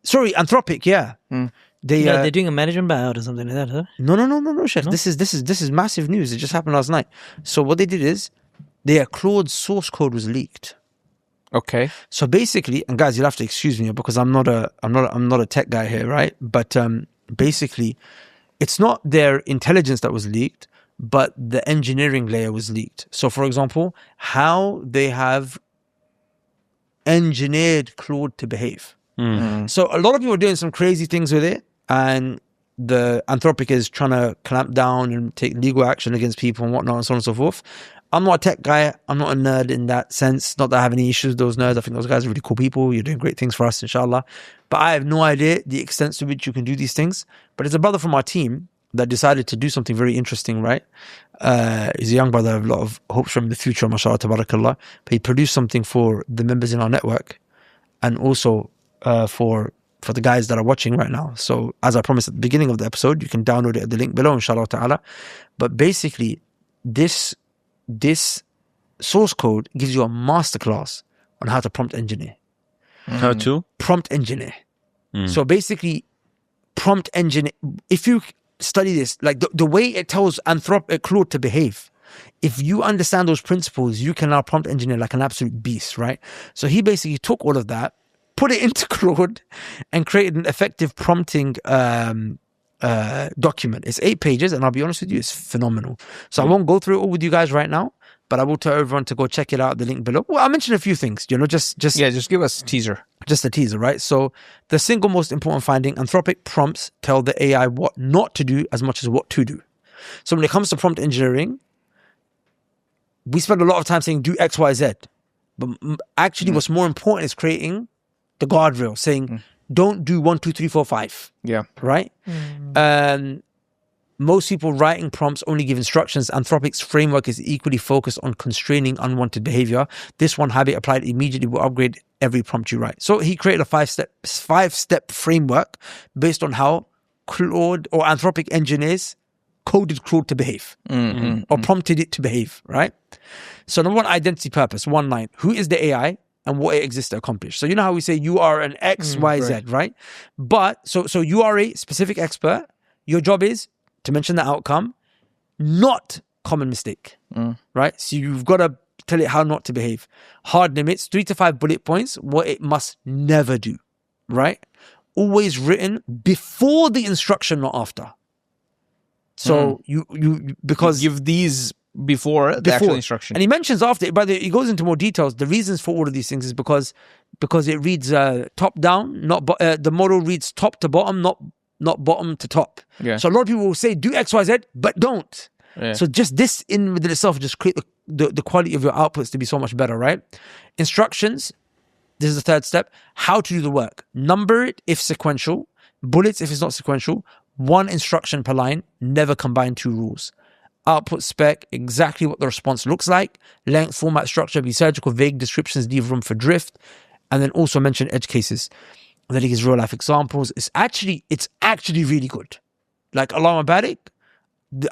Sorry, Anthropic, yeah. They're doing a management buyout or something like that, huh? No, Sheikh. No? This is massive news. It just happened last night. So what they did is Claude's source code was leaked. Okay. So basically, and guys, you'll have to excuse me because I'm not a tech guy here, right? But basically, it's not their intelligence that was leaked, but the engineering layer was leaked. So, for example, how they have engineered Claude to behave. So a lot of people are doing some crazy things with it, and the Anthropic is trying to clamp down and take legal action against people and whatnot and so on and so forth. I'm not a tech guy. I'm not a nerd in that sense. Not that I have any issues with those nerds. I think those guys are really cool people. You're doing great things for us, inshallah. But I have no idea the extent to which you can do these things. But there's a brother from our team that decided to do something very interesting, right? He's a young brother. I have a lot of hopes from the future, mashallah, tabarakallah. But he produced something for the members in our network and also for the guys that are watching right now. So as I promised at the beginning of the episode, you can download it at the link below, inshallah ta'ala. But basically, this source code gives you a masterclass on how to prompt engineer. How to? Prompt engineer. So basically, prompt engineer, if you study this, like the way it tells Claude to behave, if you understand those principles, you can now prompt engineer like an absolute beast, right? So he basically took all of that, put it into Claude, and created an effective prompting document. It's 8 pages, and I'll be honest with you, it's phenomenal. So I won't go through it all with you guys right now, but I will tell everyone to go check it out at the link below. Well, I'll mention a few things, just give us a teaser. Just a teaser, right? So the single most important finding, Anthropic prompts tell the AI what not to do as much as what to do. So when it comes to prompt engineering, we spend a lot of time saying do X, Y, Z. But actually what's more important is creating the guardrail, saying don't do 1, 2, 3, 4, 5. Yeah. Right? Most people writing prompts only give instructions. Anthropic's framework is equally focused on constraining unwanted behavior. This one habit applied immediately will upgrade every prompt you write. So he created a five-step framework based on how Claude or Anthropic engineers coded Claude to behave or prompted it to behave, right? So number one, identity purpose, 1 line. Who is the AI and what it exists to accomplish? So you know how we say you are an X, Y, Z, right? But so you are a specific expert. Your job is to mention the outcome, not common mistake, right? So you've got to tell it how not to behave. Hard limits, 3 to 5 bullet points, what it must never do, right? Always written before the instruction, not after. So you because give these before the actual instruction. And he mentions after, but he goes into more details. The reasons for all of these things is because it reads top down, not the model reads top to bottom, not bottom to top. Yeah. So a lot of people will say do X, Y, Z, but don't. Yeah. So just this in within itself just create the quality of your outputs to be so much better, right? Instructions. This is the 3rd step. How to do the work. Number it if sequential. Bullets if it's not sequential. 1 instruction per line. Never combine 2 rules. Output spec, exactly what the response looks like. Length, format, structure, be surgical, vague descriptions, leave room for drift. And then also mention edge cases. And then he gives real life examples. It's actually really good. Like Alama Barik,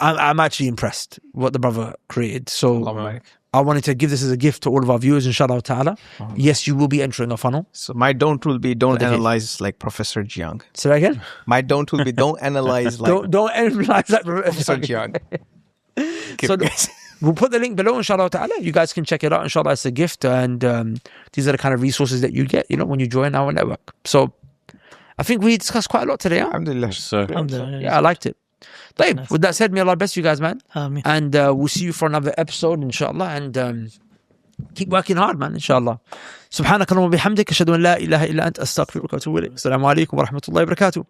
I'm actually impressed what the brother created. So I wanted to give this as a gift to all of our viewers, inshallah ta'ala. Yes, you will be entering a funnel. So my don't will be don't Okay. analyze like Professor Jang. Say that again? My don't will be don't analyze like Don't analyze that. Professor Jang. So we'll put the link below, inshallah ta'ala. You guys can check it out, inshallah. It's a gift, and these are the kind of resources that you get, when you join our network. So I think we discussed quite a lot today. Huh? Alhamdulillah. So, Alhamdulillah. Yeah, I liked it. طيب, with that said, may Allah bless you guys, man. Amin. And we'll see you for another episode, inshallah. And keep working hard, man, inshallah. سبحانك اللهم وبحمدك أشهد أن لا إله إلا أنت أستغفرك وأتوب إليك. السلام عليكم ورحمة الله وبركاته.